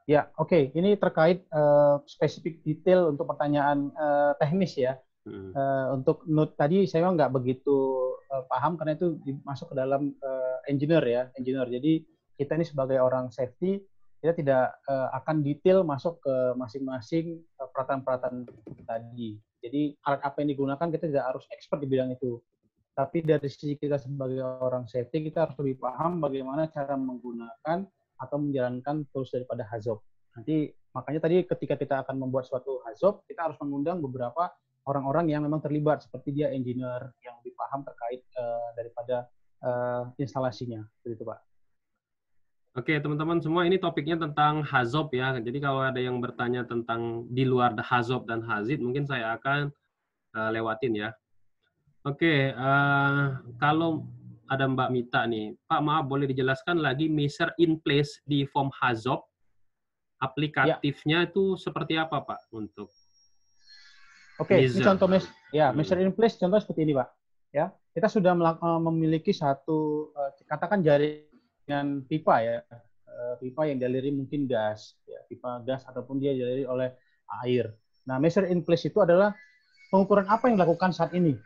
Speaker 1: ya, oke. Ini terkait spesifik detail untuk pertanyaan teknis ya. Untuk node tadi saya nggak begitu paham karena itu masuk ke dalam engineer ya, engineer. Jadi kita ini sebagai orang safety kita tidak akan detail masuk ke masing-masing peralatan-peralatan tadi. Jadi alat apa yang digunakan kita tidak harus expert di bidang itu. Tapi dari sisi kita sebagai orang safety kita harus lebih paham bagaimana cara menggunakan atau menjalankan tools daripada HAZOP. Nanti makanya tadi ketika kita akan membuat suatu HAZOP, kita harus mengundang beberapa orang-orang yang memang terlibat, seperti dia engineer yang lebih paham terkait daripada instalasinya. Begitu, Pak.
Speaker 2: Oke, teman-teman semua, ini topiknya tentang HAZOP ya. Jadi kalau ada yang bertanya tentang di luar HAZOP dan HAZID, mungkin saya akan lewatin ya. Oke, kalau ada Mbak Mita nih, Pak maaf boleh dijelaskan lagi measure in place di form HAZOP, aplikatifnya itu seperti apa Pak untuk
Speaker 1: Oke, ini contoh measure in place contoh seperti ini, Pak. Ya, kita sudah memiliki satu katakan jaringan pipa ya, pipa yang dialiri mungkin gas, ya, pipa gas ataupun dia dialiri oleh air. Nah, measure in place itu adalah pengukuran apa yang dilakukan saat ini.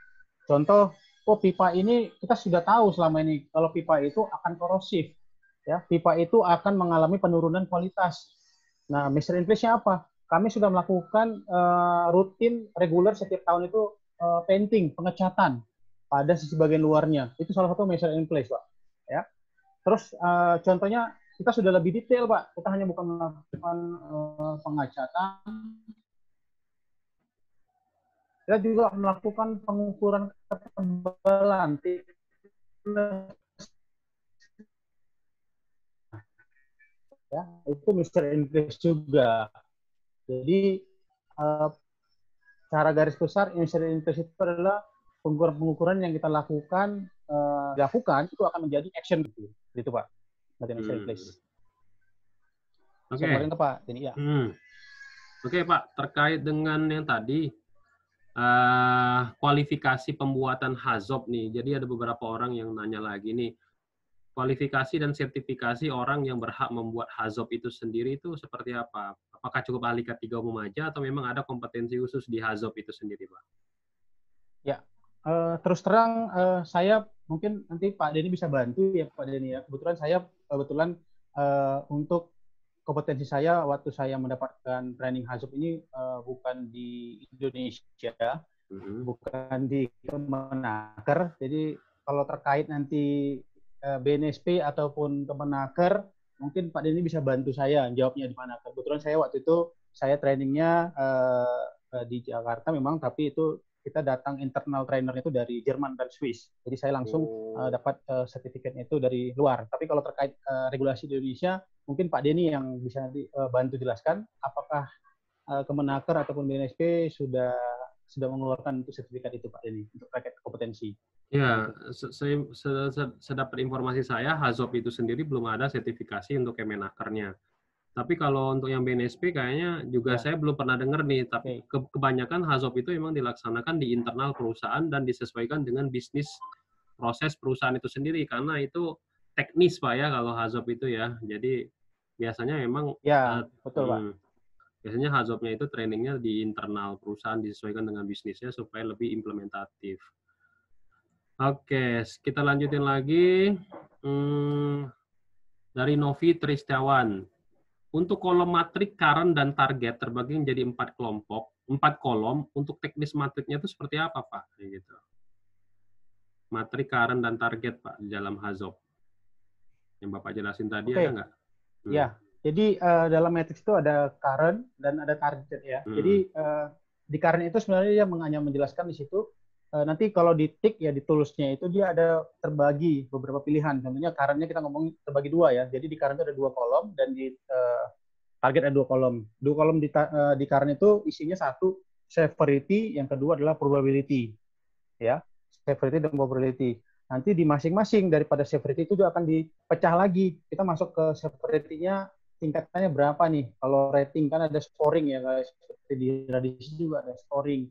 Speaker 1: Contoh, pipa ini kita sudah tahu selama ini kalau pipa itu akan korosif, ya, pipa itu akan mengalami penurunan kualitas. Nah, measure in place-nya apa? Kami sudah melakukan rutin reguler setiap tahun itu painting, pengecatan pada sisi bagian luarnya. Itu salah satu measure in place, Pak. Ya. Terus contohnya kita sudah lebih detail, Pak. Kita hanya bukan melakukan pengecatan, kita juga melakukan pengukuran ketebalan ya, itu measure in place juga. Jadi cara garis besar measure in place itu adalah pengukuran-pengukuran yang kita lakukan itu akan menjadi action gitu Pak. Please.
Speaker 2: Oke.
Speaker 1: Pak. Ini ya.
Speaker 2: Oke Pak, terkait dengan yang tadi kualifikasi pembuatan HAZOP nih. Jadi ada beberapa orang yang nanya lagi nih, kualifikasi dan sertifikasi orang yang berhak membuat HAZOP itu sendiri itu seperti apa? Apakah cukup ahli K3 umum aja atau memang ada kompetensi khusus di HAZOP itu sendiri, Pak?
Speaker 1: Ya, terus terang saya mungkin nanti Pak Denny bisa bantu ya Pak Denny ya. Kebetulan untuk kompetensi saya waktu saya mendapatkan training HAZOP ini bukan di Indonesia, bukan di Kemenaker. Jadi kalau terkait nanti BNSP ataupun Kemenaker, mungkin Pak Denny bisa bantu saya jawabnya di mana. Kebetulan saya waktu itu saya trainingnya di Jakarta memang, tapi itu kita datang internal trainernya itu dari Jerman dan Swiss. Jadi saya langsung dapat sertifikatnya itu dari luar. Tapi kalau terkait regulasi di Indonesia, mungkin Pak Denny yang bisa bantu jelaskan apakah Kemenaker ataupun BNSP sudah mengeluarkan untuk sertifikat itu Pak Denny untuk terkait kompetensi.
Speaker 2: Ya, sedapat informasi saya, HAZOP itu sendiri belum ada sertifikasi untuk Kemenakernya. Tapi kalau untuk yang BNSP kayaknya juga saya belum pernah dengar nih. Tapi kebanyakan HAZOP itu memang dilaksanakan di internal perusahaan dan disesuaikan dengan bisnis proses perusahaan itu sendiri. Karena itu teknis Pak ya kalau HAZOP itu ya. Jadi biasanya memang
Speaker 1: betul Pak.
Speaker 2: Biasanya HAZOP-nya itu trainingnya di internal perusahaan disesuaikan dengan bisnisnya supaya lebih implementatif. Oke, kita lanjutin lagi. Dari Novi Tristiawan. Untuk kolom matrik, current, dan target terbagi menjadi 4 kolom. Untuk teknis matriknya itu seperti apa, Pak? Gitu. Matrik, current, dan target, Pak, di dalam HAZOP. Yang Bapak jelasin tadi ada nggak?
Speaker 1: Ya, jadi dalam matrix itu ada current dan ada target ya. Jadi di current itu sebenarnya dia hanya menjelaskan di situ. Nanti kalau di tick ya di tools-nya itu dia ada terbagi beberapa pilihan. Contohnya current-nya kita ngomong terbagi 2 ya. Jadi di current itu ada 2 kolom dan di target ada 2 kolom. 2 kolom di current itu isinya 1 severity, yang kedua adalah probability. Ya, severity dan probability. Nanti di masing-masing daripada severity itu juga akan dipecah lagi. Kita masuk ke severity-nya tingkatannya berapa nih? Kalau rating kan ada scoring ya, guys. Seperti di radisi juga ada scoring.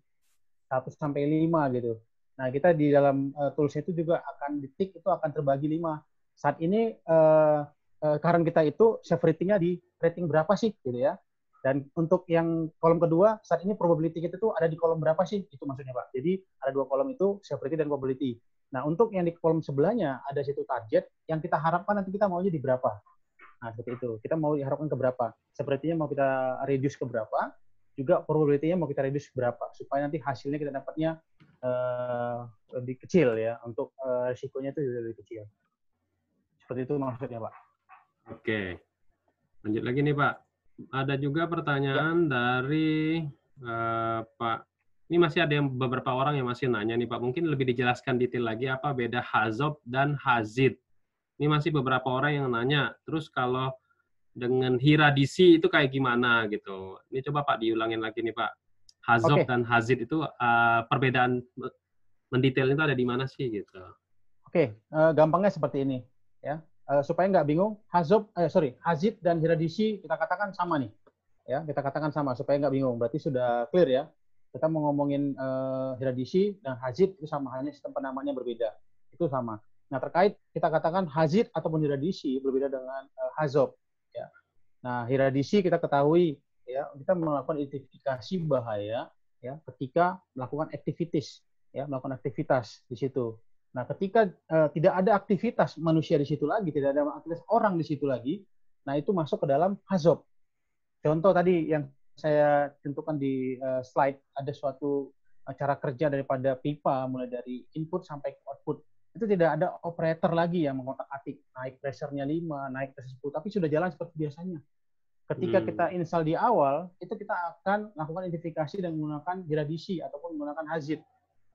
Speaker 1: 1 sampai 5 gitu. Nah, kita di dalam tools itu juga akan di-tick itu akan terbagi 5. Saat ini current kita itu severity-nya di rating berapa sih gitu ya. Dan untuk yang kolom kedua, saat ini probability kita itu ada di kolom berapa sih? Itu maksudnya, Pak. Jadi ada 2 kolom itu severity dan probability. Nah, untuk yang di kolom sebelahnya ada situ target yang kita harapkan nanti kita maunya di berapa. Nah, seperti itu. Kita mau diharapkan ke berapa. Sepertinya mau kita reduce ke berapa. Juga probability-nya mau kita reduce berapa supaya nanti hasilnya kita dapatnya lebih kecil ya, untuk risikonya itu lebih kecil. Seperti itu maksudnya, Pak.
Speaker 2: Oke. Lanjut lagi nih, Pak. Ada juga pertanyaan dari Pak. Ini masih ada beberapa orang yang masih nanya nih, Pak. Mungkin lebih dijelaskan detail lagi apa beda HAZOP dan HAZID. Ini masih beberapa orang yang nanya. Terus kalau dengan hiradisi itu kayak gimana gitu. Ini coba Pak diulangin lagi nih Pak. HAZOP dan HAZID itu perbedaan mendetail itu ada di mana sih gitu.
Speaker 1: Gampangnya seperti ini ya. Supaya nggak bingung, HAZID dan hiradisi kita katakan sama nih. Ya, kita katakan sama supaya nggak bingung. Berarti sudah clear ya. Kita mau ngomongin hiradisi dan HAZID itu sama, hanya sistem penamaannya berbeda. Itu sama. Nah, terkait kita katakan HAZID ataupun hiradisi berbeda dengan HAZOP. Ya. Nah, hiradisi kita ketahui ya, kita melakukan identifikasi bahaya ya ketika melakukan melakukan aktivitas di situ. Nah, ketika tidak ada aktivitas manusia di situ lagi, tidak ada aktivitas orang di situ lagi, nah itu masuk ke dalam HAZOP. Contoh tadi yang saya tentukan di slide, ada suatu cara kerja daripada pipa mulai dari input sampai ke output. Itu tidak ada operator lagi yang mengotak-atik naik pressure-nya 5, naik pressure 10, tapi sudah jalan seperti biasanya. Ketika kita install di awal, itu kita akan lakukan identifikasi dan menggunakan hiradisi ataupun menggunakan HAZID.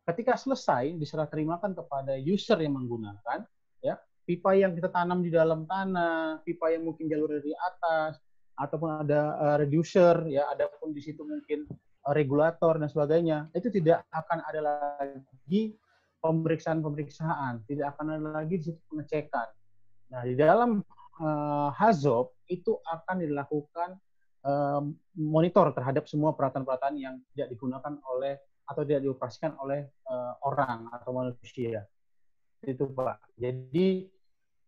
Speaker 1: Ketika selesai, diserah terimakan kepada user yang menggunakan, ya pipa yang kita tanam di dalam tanah, pipa yang mungkin jalur dari atas, ataupun ada reducer, ya ada pun di situ mungkin regulator dan sebagainya, itu tidak akan ada lagi pemeriksaan-pemeriksaan, tidak akan ada lagi di situ pengecekan. Nah, di dalam HAZOP itu akan dilakukan monitor terhadap semua peralatan-peralatan yang tidak digunakan oleh atau tidak dioperasikan oleh orang atau manusia. Itu Pak. Jadi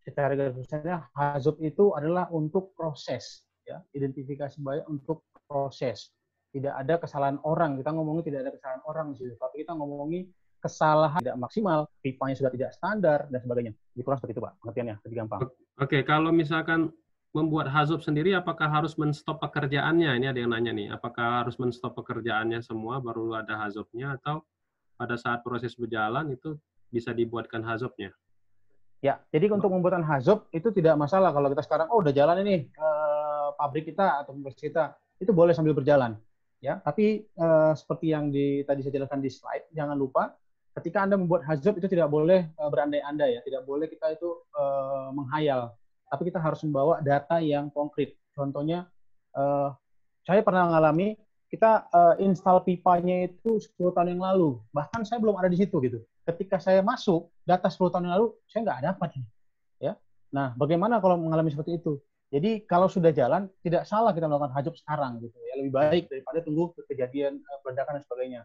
Speaker 1: secara garis besarnya HAZOP itu adalah untuk proses, ya, identifikasi bahaya untuk proses. Tidak ada kesalahan orang. Kita ngomongin tidak ada kesalahan orang di situ, tapi kita ngomongin kesalahan tidak maksimal, pipanya sudah tidak standar dan sebagainya. Jadi kurang seperti itu Pak, pengertiannya lebih gampang.
Speaker 2: Oke, kalau misalkan membuat HAZOP sendiri, apakah harus men-stop pekerjaannya? Ini ada yang nanya nih, apakah harus men-stop pekerjaannya semua baru ada HAZOP-nya, atau pada saat proses berjalan itu bisa dibuatkan HAZOP-nya?
Speaker 1: Ya, jadi untuk pembuatan HAZOP itu tidak masalah kalau kita sekarang udah jalan ini pabrik kita atau proses kita, itu boleh sambil berjalan. Ya, tapi seperti yang tadi saya jelaskan di slide, jangan lupa ketika Anda membuat HAZOP itu tidak boleh berandai-andai ya, tidak boleh kita itu menghayal. Tapi kita harus membawa data yang konkret. Contohnya, saya pernah mengalami kita install pipanya itu 10 tahun yang lalu. Bahkan saya belum ada di situ gitu. Ketika saya masuk, data 10 tahun yang lalu, saya nggak dapat. Ya. Nah, bagaimana kalau mengalami seperti itu? Jadi kalau sudah jalan, tidak salah kita melakukan HAZOP sekarang. Gitu. Ya, lebih baik daripada tunggu kejadian peledakan dan sebagainya.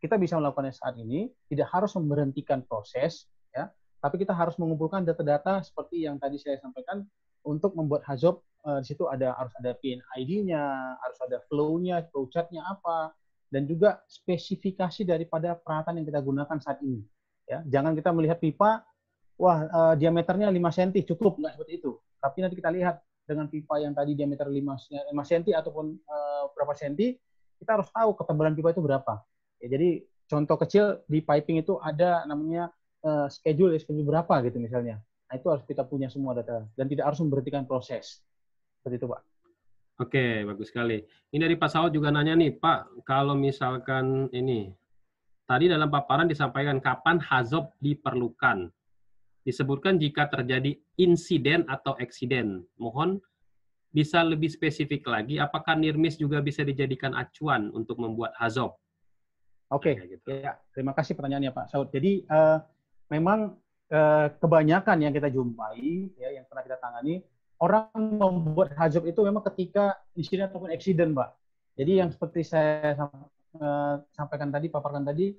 Speaker 1: Kita bisa melakukannya saat ini, tidak harus memberhentikan proses, ya, tapi kita harus mengumpulkan data-data seperti yang tadi saya sampaikan untuk membuat HAZOP. Di situ harus ada PIN-ID-nya, harus ada flow-nya, flow chart-nya apa, dan juga spesifikasi daripada peralatan yang kita gunakan saat ini. Ya, jangan kita melihat pipa, wah diameternya 5 cm cukup, nggak seperti itu. Tapi nanti kita lihat dengan pipa yang tadi diameter 5 cm ataupun berapa senti, kita harus tahu ketebalan pipa itu berapa. Ya, jadi contoh kecil di piping itu ada namanya schedule berapa gitu misalnya. Nah, itu harus kita punya semua data dan tidak harus memberhentikan proses. Seperti itu, Pak.
Speaker 2: Oke, bagus sekali. Ini dari Pak Saud juga nanya nih, Pak, kalau misalkan ini, tadi dalam paparan disampaikan kapan HAZOP diperlukan. Disebutkan jika terjadi insiden atau eksiden. Mohon bisa lebih spesifik lagi, apakah NIRMIS juga bisa dijadikan acuan untuk membuat HAZOP?
Speaker 1: Oke,
Speaker 2: Nah, gitu.
Speaker 1: Ya, terima kasih pertanyaannya Pak Saud. Jadi memang kebanyakan yang kita jumpai, ya, yang pernah kita tangani, orang membuat HAZOP itu memang ketika insiden ataupun eksiden, Pak. Jadi yang seperti saya sampaikan tadi, paparkan tadi,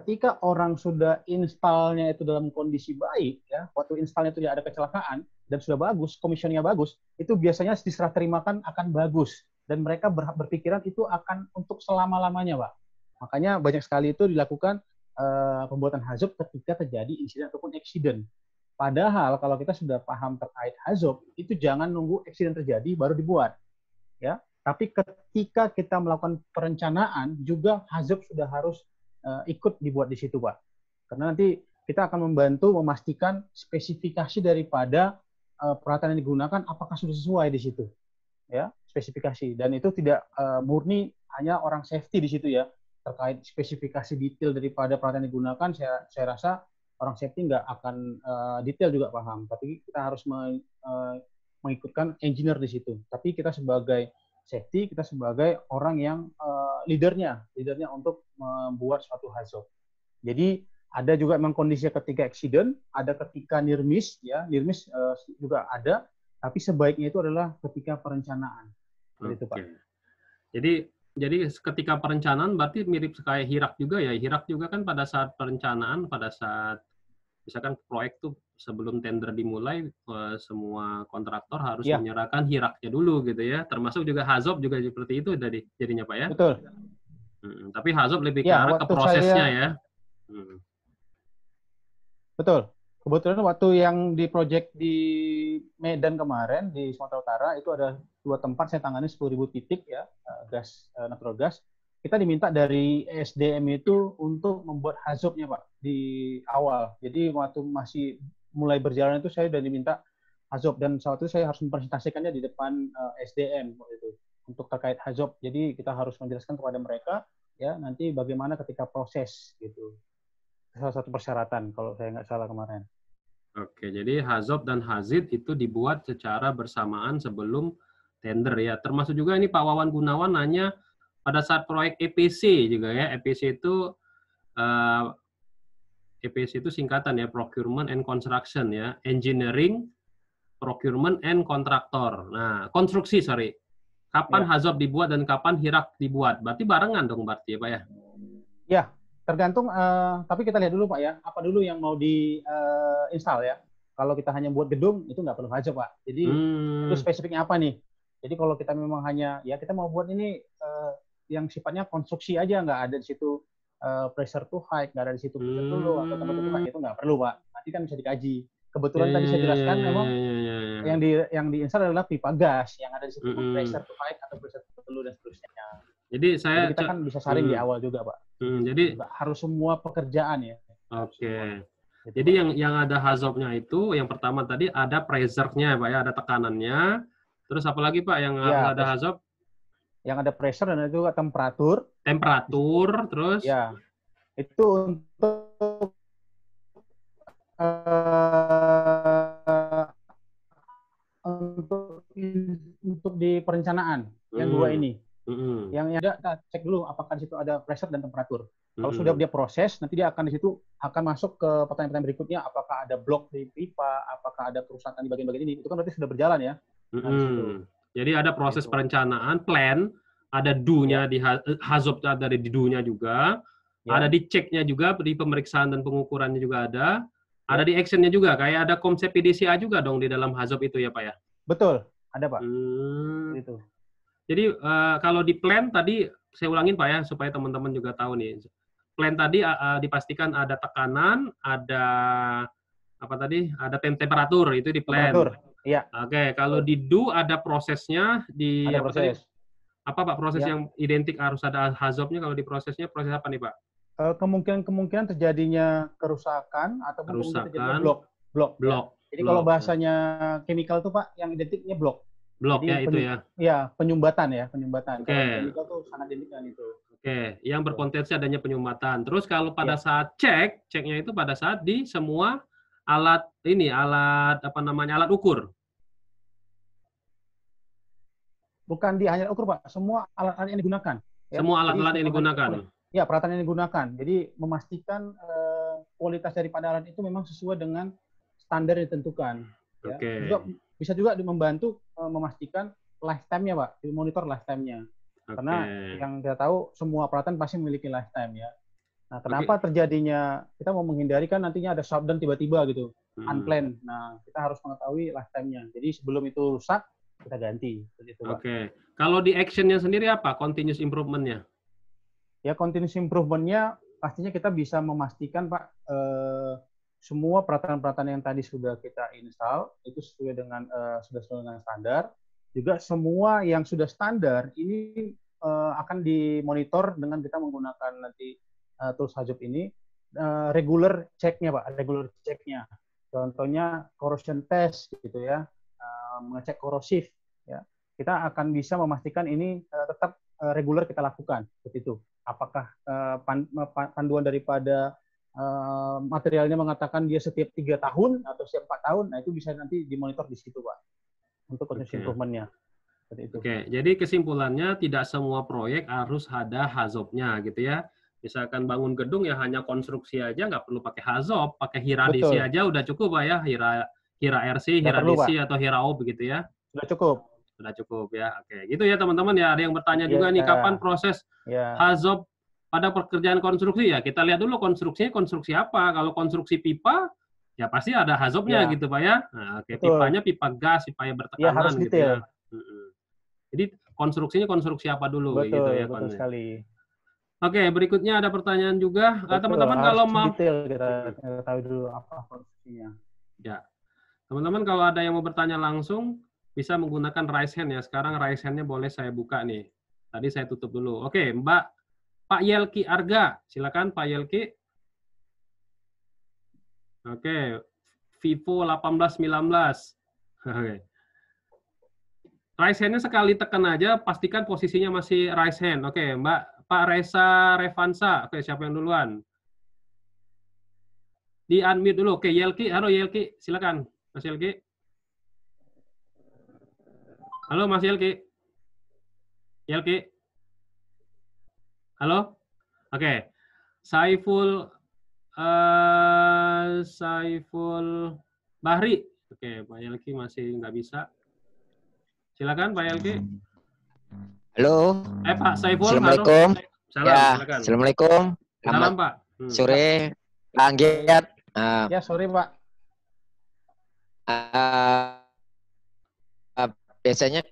Speaker 1: ketika orang sudah installnya itu dalam kondisi baik, ya, waktu installnya itu tidak ada kecelakaan dan sudah bagus, komisionnya bagus, itu biasanya diserah terimakan akan bagus dan mereka berpikiran itu akan untuk selama-lamanya, Pak. Makanya banyak sekali itu dilakukan pembuatan HAZOP ketika terjadi insiden ataupun eksiden. Padahal kalau kita sudah paham terkait HAZOP, itu jangan nunggu eksiden terjadi baru dibuat. Ya, tapi ketika kita melakukan perencanaan, juga HAZOP sudah harus ikut dibuat di situ, Pak. Karena nanti kita akan membantu memastikan spesifikasi daripada peralatan yang digunakan apakah sudah sesuai di situ. Ya, spesifikasi. Dan itu tidak murni hanya orang safety di situ ya. Terkait spesifikasi detail daripada peralatan yang digunakan, saya rasa orang safety nggak akan detail juga paham. Tapi kita harus mengikutkan engineer di situ. Tapi kita sebagai safety, kita sebagai orang yang leadernya untuk membuat suatu HAZOP. Jadi ada juga memang kondisinya ketika accident, ada ketika NIRMIS, ya NIRMIS juga ada. Tapi sebaiknya itu adalah ketika perencanaan. Itu, Pak.
Speaker 2: Jadi ketika perencanaan berarti mirip kayak HIRAK juga ya. HIRAK juga kan pada saat perencanaan, pada saat misalkan proyek tuh sebelum tender dimulai, semua kontraktor harus menyerahkan HIRAK-nya dulu gitu ya. Termasuk juga HAZOP juga seperti itu jadinya Pak ya.
Speaker 1: Betul.
Speaker 2: Tapi HAZOP lebih ke arah ke prosesnya ya.
Speaker 1: Betul. Kebetulan waktu yang di proyek di Medan kemarin, di Sumatera Utara, itu ada 2 tempat saya tangani 10.000 titik ya, natural gas. Kita diminta dari SDM itu untuk membuat HAZOP-nya, Pak, di awal. Jadi waktu masih mulai berjalan itu saya sudah diminta HAZOP, dan saat itu saya harus mempresentasikannya di depan SDM itu untuk terkait HAZOP. Jadi kita harus menjelaskan kepada mereka ya nanti bagaimana ketika proses gitu. Salah satu persyaratan kalau saya nggak salah kemarin.
Speaker 2: Oke, jadi HAZOP dan HAZID itu dibuat secara bersamaan sebelum tender ya. Termasuk juga ini Pak Wawan Gunawan nanya pada saat proyek EPC juga ya. EPC itu EPC itu singkatan ya, Procurement and Construction ya, Engineering, Procurement and Contractor. Nah, konstruksi, sorry. Kapan
Speaker 1: Ya.
Speaker 2: HAZOP dibuat dan kapan HIRAK dibuat? Berarti barengan dong berarti ya Pak ya?
Speaker 1: Ya, tergantung, tapi kita lihat dulu Pak ya, apa dulu yang mau di install ya. Kalau kita hanya buat gedung, itu nggak perlu HAZOP Pak. Jadi itu spesifiknya apa nih? Jadi kalau kita memang hanya, ya kita mau buat ini yang sifatnya konstruksi aja, nggak ada di situ pressure to height, nggak ada di situ pressure to low, atau temperature to height, itu nggak perlu Pak. Nanti kan bisa dikaji. Kebetulan tadi saya jelaskan memang yang diinstal adalah pipa gas, yang ada di situ pressure to height atau pressure to low dan seterusnya.
Speaker 2: Jadi
Speaker 1: kita kan bisa saring di awal juga Pak.
Speaker 2: Jadi
Speaker 1: nggak harus semua pekerjaan ya.
Speaker 2: Oke. Jadi yang ada HAZOP-nya itu, yang pertama tadi ada pressure-nya Pak ya, ada tekanannya. Terus apa lagi Pak yang
Speaker 1: ya,
Speaker 2: ada HAZOP?
Speaker 1: Yang ada pressure dan juga temperatur.
Speaker 2: Temperatur, terus?
Speaker 1: Ya, itu untuk di perencanaan yang dua ini. Yang ada kita cek dulu apakah di situ ada pressure dan temperatur. Kalau sudah dia proses, nanti dia akan di situ akan masuk ke pertanyaan-pertanyaan berikutnya, apakah ada blok di pipa, apakah ada kerusakan di bagian-bagian ini. Itu kan berarti sudah berjalan ya.
Speaker 2: Jadi ada proses perencanaan, plan, ada do-nya di HAZOP, ada di do-nya juga, ada di cek-nya juga, di pemeriksaan dan pengukurannya juga ada di action-nya juga, kayak ada konsep PDCA juga dong di dalam HAZOP itu ya Pak ya?
Speaker 1: Betul, ada Pak. Itu.
Speaker 2: Jadi kalau di plan tadi, saya ulangin Pak ya, supaya teman-teman juga tahu nih. Plan tadi dipastikan ada tekanan, ada apa tadi? Ada temperatur, itu di plan.
Speaker 1: Temperatur, iya.
Speaker 2: Oke, kalau di do ada prosesnya, di
Speaker 1: ada
Speaker 2: apa
Speaker 1: proses.
Speaker 2: tadi? Apa Pak proses yang identik harus ada HAZOP-nya? Kalau di prosesnya, proses apa nih Pak?
Speaker 1: Kemungkinan terjadinya kerusakan atau terjadinya blok. Jadi kalau bahasanya chemical tuh Pak, yang identiknya blok.
Speaker 2: Blok ya itu ya?
Speaker 1: Ya, penyumbatan ya, penyumbatan.
Speaker 2: Oke.
Speaker 1: Chemical tuh sangat identik dengan itu.
Speaker 2: Oke, yang berpotensi adanya penyumbatan. Terus kalau pada saat ceknya itu pada saat di semua alat alat ukur.
Speaker 1: Bukan di hanya ukur Pak, semua alat-alat yang digunakan.
Speaker 2: Ya. Semua alat-alat yang digunakan.
Speaker 1: Ya, peralatan yang digunakan. Jadi memastikan kualitas daripada alat itu memang sesuai dengan standar yang ditentukan. Ya. Bisa juga membantu memastikan lifetime-nya Pak, dimonitor lifetime-nya. Karena yang kita tahu semua peralatan pasti memiliki lifetime ya. Nah, kenapa terjadinya, kita mau menghindari kan nantinya ada shutdown tiba-tiba gitu, unplanned. Nah, kita harus mengetahui lifetime-nya. Jadi sebelum itu rusak, kita ganti.
Speaker 2: Oke. Kalau di action-nya sendiri apa? Continuous improvement-nya?
Speaker 1: Ya, continuous improvement-nya pastinya kita bisa memastikan Pak, semua peralatan-peralatan yang tadi sudah kita install itu sesuai dengan standar. Juga semua yang sudah standar ini akan dimonitor dengan kita menggunakan nanti tools HAZOP ini, regular check-nya Pak, regular check-nya. Contohnya corrosion test gitu ya, mengecek korosif ya. Kita akan bisa memastikan ini tetap regular kita lakukan seperti itu. Apakah panduan daripada materialnya mengatakan dia setiap 3 tahun atau setiap 4 tahun, nah itu bisa nanti dimonitor di situ Pak. Untuk continuous improvement-nya.
Speaker 2: Oke, jadi kesimpulannya tidak semua proyek harus ada HAZOP-nya gitu ya. Misalkan bangun gedung ya hanya konstruksi aja, nggak perlu pakai HAZOP, pakai HIRA-DC aja udah cukup Pak ya, HIRA-RC, HIRA-DC atau HIRA-OB begitu ya.
Speaker 1: Sudah cukup.
Speaker 2: Sudah cukup ya. Oke, gitu ya teman-teman ya. Ada yang bertanya juga nih, kapan proses HAZOP pada pekerjaan konstruksi ya? Kita lihat dulu konstruksinya konstruksi apa. Kalau konstruksi pipa, ya pasti ada HAZOP-nya gitu Pak ya. Nah, pipanya pipa gas, pipa yang bertekanan
Speaker 1: harus
Speaker 2: gitu
Speaker 1: detail.
Speaker 2: ya. Jadi konstruksinya konstruksi apa dulu gitu ya.
Speaker 1: Betul sekali.
Speaker 2: Oke, berikutnya ada pertanyaan juga. Teman-teman kalau mau
Speaker 1: detail kita tahu dulu apa konstruksinya.
Speaker 2: Ya. Teman-teman kalau ada yang mau bertanya langsung bisa menggunakan raise hand ya. Sekarang raise hand-nya boleh saya buka nih. Tadi saya tutup dulu. Oke, Pak Yelki Arga. Silakan Pak Yelki. Oke, Vivo 1819. Oke. Raise hand-nya sekali tekan aja, pastikan posisinya masih raise hand. Oke, Pak Reza Revansa. Oke, siapa yang duluan? Di unmute dulu. Oke, Yelki. Halo Yelki, silakan. Mas Yelki. Halo Mas Yelki. Yelki. Halo? Oke. Saiful Saiful Bahri. Oke, Pak Yelki masih nggak bisa. Silakan Pak Yelki.
Speaker 3: Halo.
Speaker 2: Pak Saiful, halo.
Speaker 3: Assalamualaikum.
Speaker 2: Salam,
Speaker 3: Ya,
Speaker 2: silakan.
Speaker 3: Assalamualaikum.
Speaker 2: Salam, Pak.
Speaker 3: Sore, Pak Anggiat.
Speaker 1: Ya, sore, Pak.
Speaker 3: Biasanya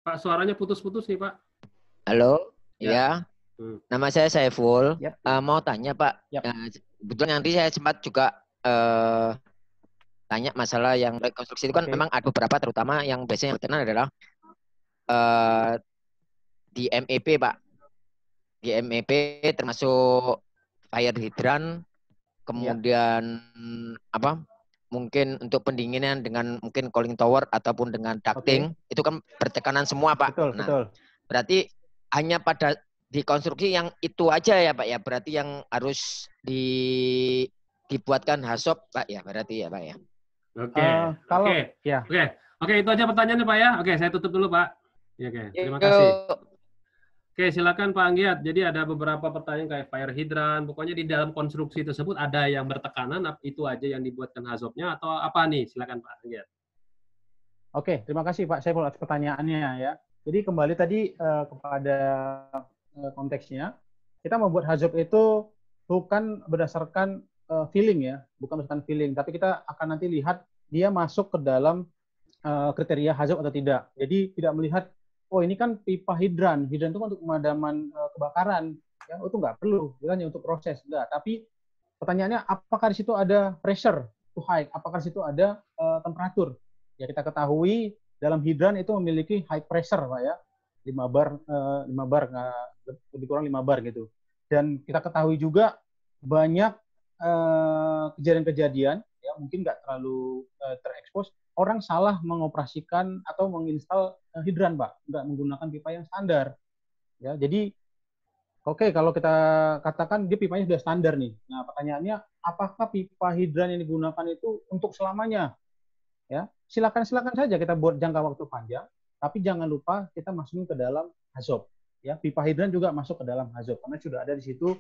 Speaker 2: Pak, suaranya putus-putus nih, Pak.
Speaker 3: halo,
Speaker 2: Ya.
Speaker 3: Nama saya Saiful.
Speaker 1: Yep.
Speaker 3: Mau tanya, Pak.
Speaker 1: Yep.
Speaker 3: Kebetulan nanti saya sempat juga tanya masalah yang rekonstruksi itu kan memang ada beberapa, terutama yang biasanya yang terkenal adalah di MEP, Pak. Di MEP termasuk fire hydrant, kemudian mungkin untuk pendinginan dengan mungkin cooling tower ataupun dengan ducting, itu kan bertekanan semua, Pak.
Speaker 1: Betul.
Speaker 3: Berarti hanya pada dikonstruksi yang itu aja ya, Pak ya. Berarti yang harus dibuatkan HAZOP, Pak ya. Berarti ya, Pak ya.
Speaker 2: Oke, itu aja pertanyaannya, Pak ya. Oke, saya tutup dulu, Pak. Ya, oke. Terima kasih. Oke, silakan Pak Anggiat. Jadi ada beberapa pertanyaan kayak fire hydrant. Pokoknya di dalam konstruksi tersebut ada yang bertekanan, itu aja yang dibuatkan HAZOP-nya atau apa nih? Silakan Pak Anggiat.
Speaker 1: Oke, terima kasih Pak Saiful atas pertanyaannya ya. Jadi kembali tadi kepada konteksnya, kita membuat HAZOP itu bukan berdasarkan feeling ya, bukan berdasarkan feeling, tapi kita akan nanti lihat dia masuk ke dalam kriteria HAZOP atau tidak. Jadi tidak melihat, oh ini kan pipa hidran itu kan untuk pemadaman kebakaran, ya itu nggak perlu, itu hanya untuk proses, enggak. Tapi pertanyaannya, apakah di situ ada pressure to high, apakah di situ ada temperatur? Ya kita ketahui dalam hidran itu memiliki high pressure, Pak ya, 5 bar, lebih kurang 5 bar gitu. Dan kita ketahui juga banyak kejadian-kejadian, ya mungkin nggak terlalu terekspos, orang salah mengoperasikan atau menginstal hidran, Pak, nggak menggunakan pipa yang standar. Ya, jadi kalau kita katakan dia pipanya sudah standar nih. Nah, pertanyaannya, apakah pipa hidran yang digunakan itu untuk selamanya? Ya, silakan saja kita buat jangka waktu panjang, tapi jangan lupa kita masukin ke dalam HAZOP. Ya, pipa hidran juga masuk ke dalam HAZOP karena sudah ada di situ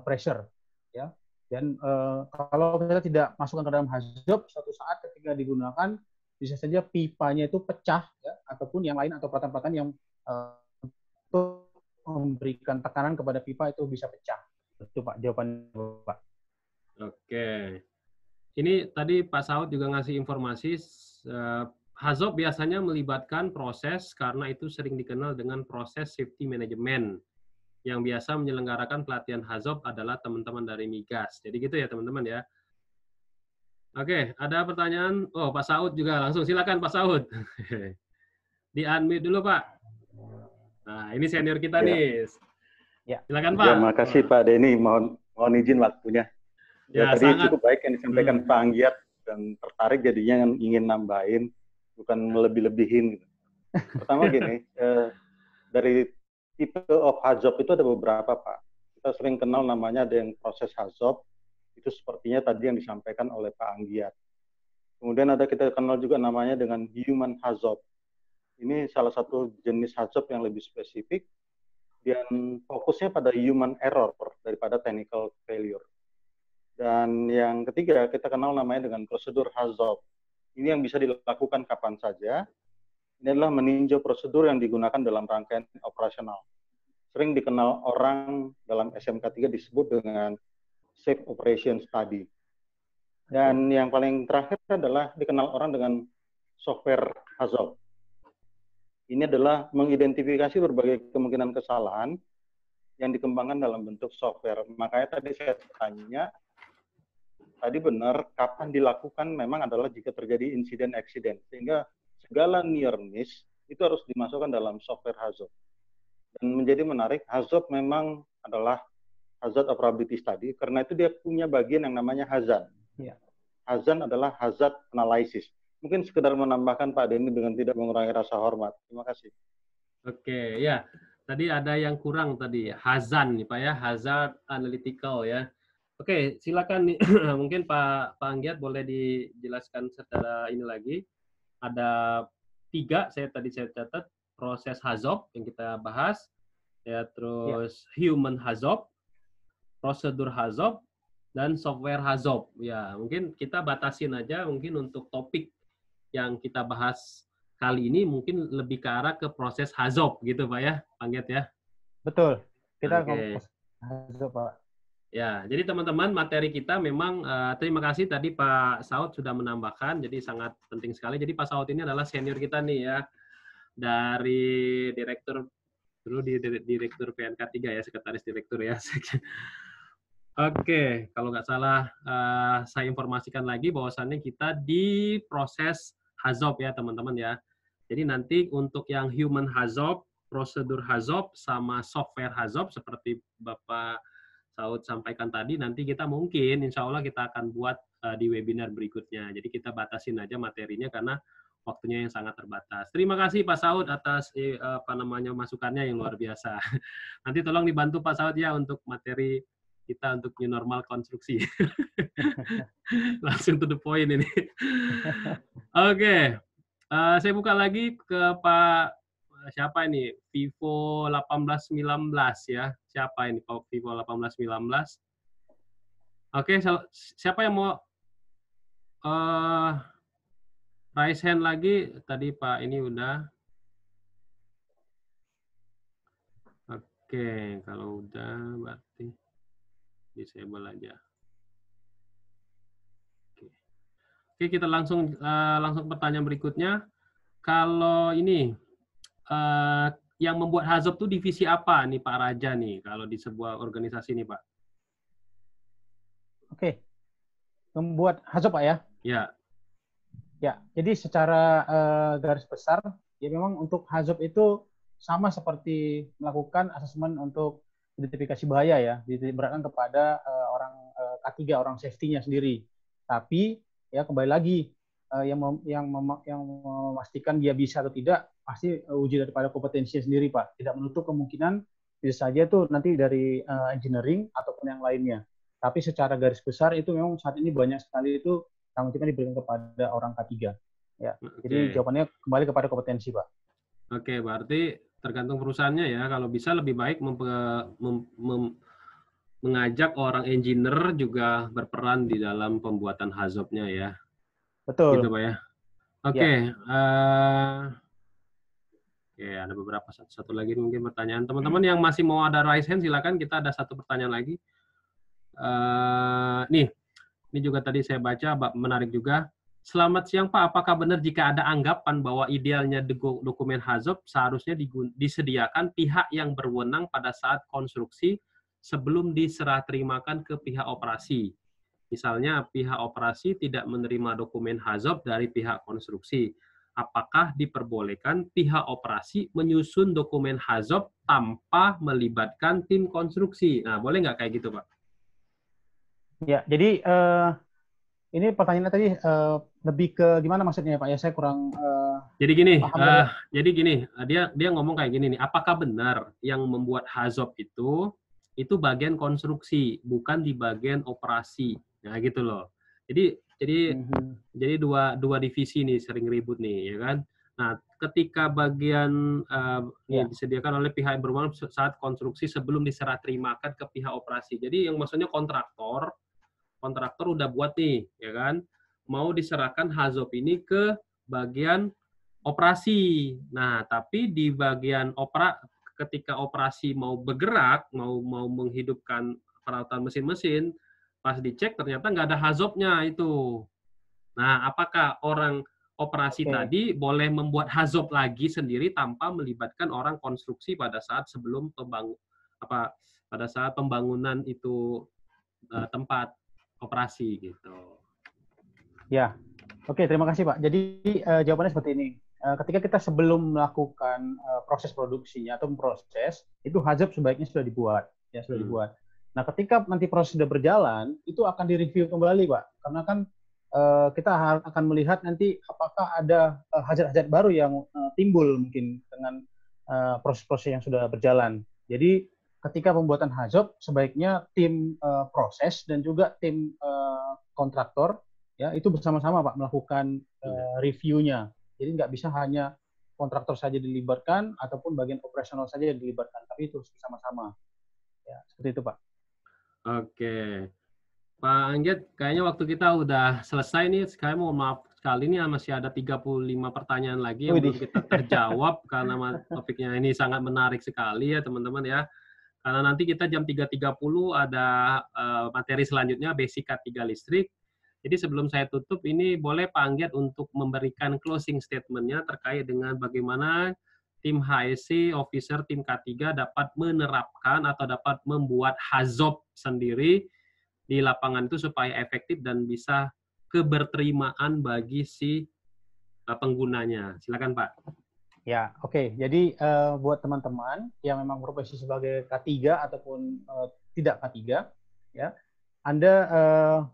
Speaker 1: pressure. Ya. Dan kalau kita tidak masukkan ke dalam HAZOP, suatu saat ketika digunakan bisa saja pipanya itu pecah, ya, ataupun yang lain atau pelatan-pelatan yang untuk memberikan tekanan kepada pipa itu bisa pecah. Itu Pak jawabannya, Pak.
Speaker 2: Oke. Ini tadi Pak Saud juga ngasih informasi, HAZOP biasanya melibatkan proses karena itu sering dikenal dengan proses safety management. Yang biasa menyelenggarakan pelatihan HAZOP adalah teman-teman dari Migas. Jadi gitu ya teman-teman ya. Oke, ada pertanyaan? Oh, Pak Saud juga langsung. Silakan Pak Saud. Di-unmute dulu, Pak. Nah, ini senior kita nih.
Speaker 1: Ya.
Speaker 2: Silakan, Pak.
Speaker 4: Terima kasih Pak Denny. Mohon izin waktunya. Ya, tadi sangat cukup baik yang disampaikan Pak Anggiat, dan tertarik jadinya ingin nambahin, bukan melebih-lebihin. Pertama gini, dari tipe of HAZOP itu ada beberapa, Pak. Kita sering kenal namanya ada yang proses HAZOP, itu sepertinya tadi yang disampaikan oleh Pak Anggiat. Kemudian ada kita kenal juga namanya dengan human HAZOP. Ini salah satu jenis HAZOP yang lebih spesifik, dan fokusnya pada human error daripada technical failure. Dan yang ketiga, kita kenal namanya dengan prosedur HAZOP. Ini yang bisa dilakukan kapan saja. Ini adalah meninjau prosedur yang digunakan dalam rangkaian operasional. Sering dikenal orang dalam SMK 3 disebut dengan Safe Operation Study. Dan yang paling terakhir adalah dikenal orang dengan software HAZOP. Ini adalah mengidentifikasi berbagai kemungkinan kesalahan yang dikembangkan dalam bentuk software. Makanya tadi saya tanya, tadi benar, kapan dilakukan memang adalah jika terjadi insiden accident. Sehingga segala near miss itu harus dimasukkan dalam software HAZOP. Dan menjadi menarik, HAZOP memang adalah Hazard Operability Study, karena itu dia punya bagian yang namanya HAZAN.
Speaker 1: Ya.
Speaker 4: HAZAN adalah Hazard Analysis. Mungkin sekedar menambahkan Pak Denny dengan tidak mengurangi rasa hormat. Terima kasih.
Speaker 2: Oke, ya. Tadi ada yang kurang tadi, HAZAN nih Pak ya, Hazard Analytical ya. Oke, silakan nih. Mungkin Pak Anggiat boleh dijelaskan secara ini lagi. Ada 3 saya catat, proses HAZOP yang kita bahas, ya, terus human HAZOP, prosedur HAZOP, dan software HAZOP. Ya, mungkin kita batasin aja mungkin untuk topik yang kita bahas kali ini mungkin lebih ke arah ke proses HAZOP gitu Pak ya, Panggiat ya.
Speaker 1: Betul. Kita
Speaker 2: Oke.
Speaker 1: HAZOP, Pak.
Speaker 2: Ya, jadi teman-teman materi kita memang terima kasih tadi Pak Saud sudah menambahkan, jadi sangat penting sekali. Jadi Pak Saud ini adalah senior kita nih ya, dari direktur dulu di direktur PNK 3 ya, sekretaris direktur ya. Oke, kalau nggak salah saya informasikan lagi bahwasannya kita di proses HAZOP ya teman-teman ya. Jadi nanti untuk yang human HAZOP, prosedur HAZOP, sama software HAZOP seperti Bapak Saud sampaikan tadi, nanti kita mungkin insya Allah kita akan buat di webinar berikutnya. Jadi kita batasin aja materinya karena waktunya yang sangat terbatas. Terima kasih Pak Saud atas masukannya yang luar biasa. Nanti tolong dibantu Pak Saud ya untuk materi kita untuk new normal konstruksi. Langsung to the point ini. Oke. Saya buka lagi ke Pak siapa ini? Vivo 1819 ya. Siapa ini Pak Vivo 1819? Oke, siapa yang mau raise hand lagi? Tadi Pak ini udah. Oke, kalau udah berarti disable aja. Oke, kita langsung pertanyaan berikutnya. Kalau ini yang membuat HAZOP itu divisi apa nih Pak Raja nih kalau di sebuah organisasi nih Pak?
Speaker 1: Oke. Membuat HAZOP Pak ya?
Speaker 2: Ya.
Speaker 1: Ya, jadi secara garis besar ya memang untuk HAZOP itu sama seperti melakukan asesmen untuk identifikasi bahaya ya, diberikan kepada orang K3, orang safety-nya sendiri. Tapi ya kembali lagi yang memastikan dia bisa atau tidak pasti uji daripada kompetensinya sendiri Pak. Tidak menutup kemungkinan bisa saja itu nanti dari engineering ataupun yang lainnya. Tapi secara garis besar itu memang saat ini banyak sekali itu tanggung jawabnya diberikan kepada orang K3. Ya. Jadi jawabannya kembali kepada kompetensi Pak.
Speaker 2: Oke, berarti tergantung perusahaannya ya. Kalau bisa lebih baik mengajak orang engineer juga berperan di dalam pembuatan HAZOP-nya ya.
Speaker 1: Betul.
Speaker 2: Gitu Pak ya. Oke. Oke, ada beberapa satu lagi mungkin pertanyaan. Teman-teman yang masih mau ada raise hand silakan, kita ada satu pertanyaan lagi. Nih, ini juga tadi saya baca menarik juga. Selamat siang Pak, apakah benar jika ada anggapan bahwa idealnya dokumen HAZOP seharusnya disediakan pihak yang berwenang pada saat konstruksi sebelum diserah terimakan ke pihak operasi? Misalnya pihak operasi tidak menerima dokumen HAZOP dari pihak konstruksi. Apakah diperbolehkan pihak operasi menyusun dokumen HAZOP tanpa melibatkan tim konstruksi? Nah, boleh nggak kayak gitu Pak?
Speaker 1: Ya, jadi ini pertanyaannya tadi lebih ke gimana maksudnya Pak? Ya saya kurang.
Speaker 2: Jadi gini, dia ngomong kayak gini nih. Apakah benar yang membuat HAZOP itu bagian konstruksi, bukan di bagian operasi? Nah gitu loh. Jadi dua divisi nih sering ribut nih, ya kan? Nah, ketika bagian disediakan oleh pihak yang berwenang saat konstruksi sebelum diserah terimakan ke pihak operasi. Jadi yang maksudnya kontraktor udah buat nih, ya kan? Mau diserahkan HAZOP ini ke bagian operasi. Nah, tapi di bagian ketika operasi mau bergerak, mau menghidupkan peralatan mesin-mesin, pas dicek ternyata nggak ada HAZOP-nya itu. Nah, apakah orang operasi tadi boleh membuat HAZOP lagi sendiri tanpa melibatkan orang konstruksi pada saat sebelum pada saat pembangunan itu tempat operasi gitu.
Speaker 1: Ya, oke, terima kasih Pak. Jadi jawabannya seperti ini. Ketika kita sebelum melakukan proses produksinya atau proses, itu HAZOP sebaiknya sudah dibuat, ya sudah dibuat. Nah, ketika nanti proses sudah berjalan, itu akan direview kembali Pak, karena kan kita akan melihat nanti apakah ada hajat-hajat baru yang timbul mungkin dengan proses-proses yang sudah berjalan. Jadi ketika pembuatan HAZOP, sebaiknya tim proses dan juga tim kontraktor ya itu bersama-sama Pak melakukan reviewnya. Jadi nggak bisa hanya kontraktor saja dilibatkan ataupun bagian operasional saja dilibatkan, tapi itu bersama-sama. Ya, seperti itu Pak.
Speaker 2: Oke. Pak Anggit, kayaknya waktu kita udah selesai nih. Saya mohon maaf sekali nih masih ada 35 pertanyaan lagi yang belum kita terjawab karena topiknya ini sangat menarik sekali ya teman-teman ya. Karena nanti kita jam 3.30 ada materi selanjutnya basic K3 listrik. Jadi sebelum saya tutup ini boleh Pak Anggit untuk memberikan closing statement-nya terkait dengan bagaimana tim HSC, officer tim K3 dapat menerapkan atau dapat membuat HAZOP sendiri di lapangan itu supaya efektif dan bisa keberterimaan bagi si penggunanya. Silakan Pak.
Speaker 1: Ya, oke. Jadi buat teman-teman yang memang profesi sebagai K3 ataupun tidak K3, ya, Anda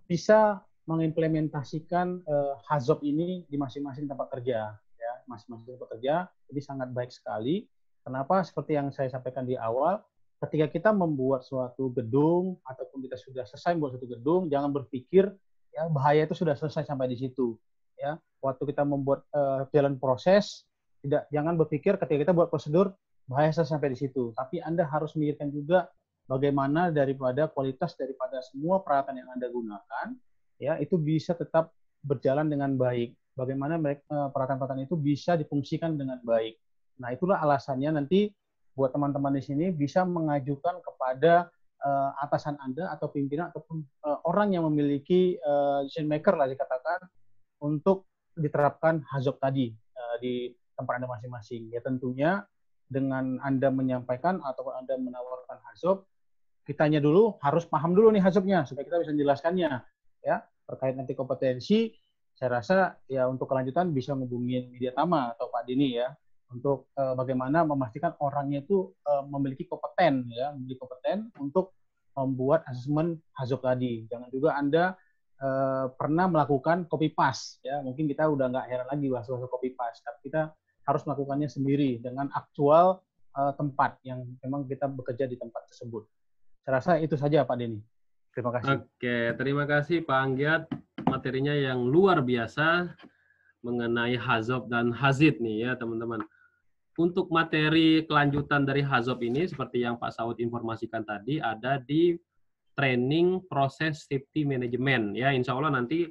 Speaker 1: bisa mengimplementasikan HAZOP ini di masing-masing tempat kerja, ya, masing-masing tempat kerja. Jadi sangat baik sekali. Kenapa? Seperti yang saya sampaikan di awal, ketika kita membuat suatu gedung ataupun kita sudah selesai membuat suatu gedung, jangan berpikir ya bahaya itu sudah selesai sampai di situ. Ya, waktu kita membuat jalan proses, jangan berpikir ketika kita buat prosedur bahaya sampai di situ. Tapi Anda harus memikirkan juga bagaimana daripada kualitas daripada semua peralatan yang Anda gunakan, ya itu bisa tetap berjalan dengan baik. Bagaimana peralatan-peralatan itu bisa difungsikan dengan baik. Nah, itulah alasannya nanti buat teman-teman di sini bisa mengajukan kepada atasan Anda atau pimpinan ataupun orang yang memiliki decision maker lah dikatakan untuk diterapkan HAZOP tadi di tempat Anda masing-masing. Ya tentunya dengan Anda menyampaikan ataupun Anda menawarkan HAZOP, kitanya dulu harus paham dulu nih HAZOP-nya supaya kita bisa menjelaskannya. Ya, terkait nanti kompetensi, saya rasa ya untuk kelanjutan bisa menghubungi Media Tama atau Pak Dini ya untuk bagaimana memastikan orangnya itu memiliki kompeten ya, memiliki kompeten untuk membuat asesmen HAZOP tadi. Jangan juga Anda pernah melakukan copy paste ya, mungkin kita udah nggak heran lagi bahasa copy paste, tapi kita harus melakukannya sendiri dengan aktual tempat yang memang kita bekerja di tempat tersebut. Saya rasa itu saja Pak Denny. Terima kasih.
Speaker 2: Oke, terima kasih Pak Anggiat. Materinya yang luar biasa mengenai HAZOP dan HAZID nih ya teman-teman. Untuk materi kelanjutan dari HAZOP ini seperti yang Pak Saud informasikan tadi ada di training proses safety management ya, insya Allah nanti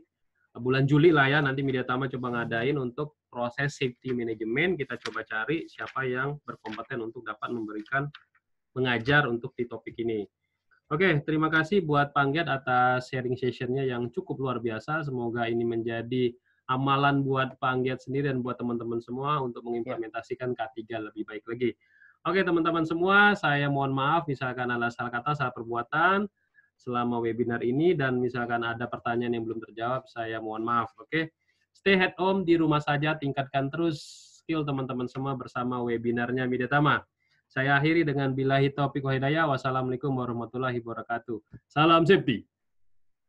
Speaker 2: bulan Juli lah ya, nanti Media Tama coba ngadain untuk proses safety management. Kita coba cari siapa yang berkompeten untuk dapat memberikan mengajar untuk di topik ini. Oke, terima kasih buat Pak Anggiat atas sharing sessionnya yang cukup luar biasa. Semoga ini menjadi amalan buat Pak Anggiat sendiri dan buat teman-teman semua untuk mengimplementasikan K3 lebih baik lagi. Oke, teman-teman semua, saya mohon maaf misalkan ada salah kata, salah perbuatan selama webinar ini, dan misalkan ada pertanyaan yang belum terjawab, saya mohon maaf. Oke, stay at home, di rumah saja, tingkatkan terus skill teman-teman semua bersama webinarnya Media Tama. Saya akhiri dengan billahi taufiq wa hidayah. Wassalamualaikum warahmatullahi wabarakatuh. Salam safety.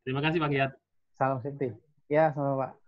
Speaker 2: Terima kasih Pak Giat.
Speaker 1: Salam safety. Ya, sama Pak.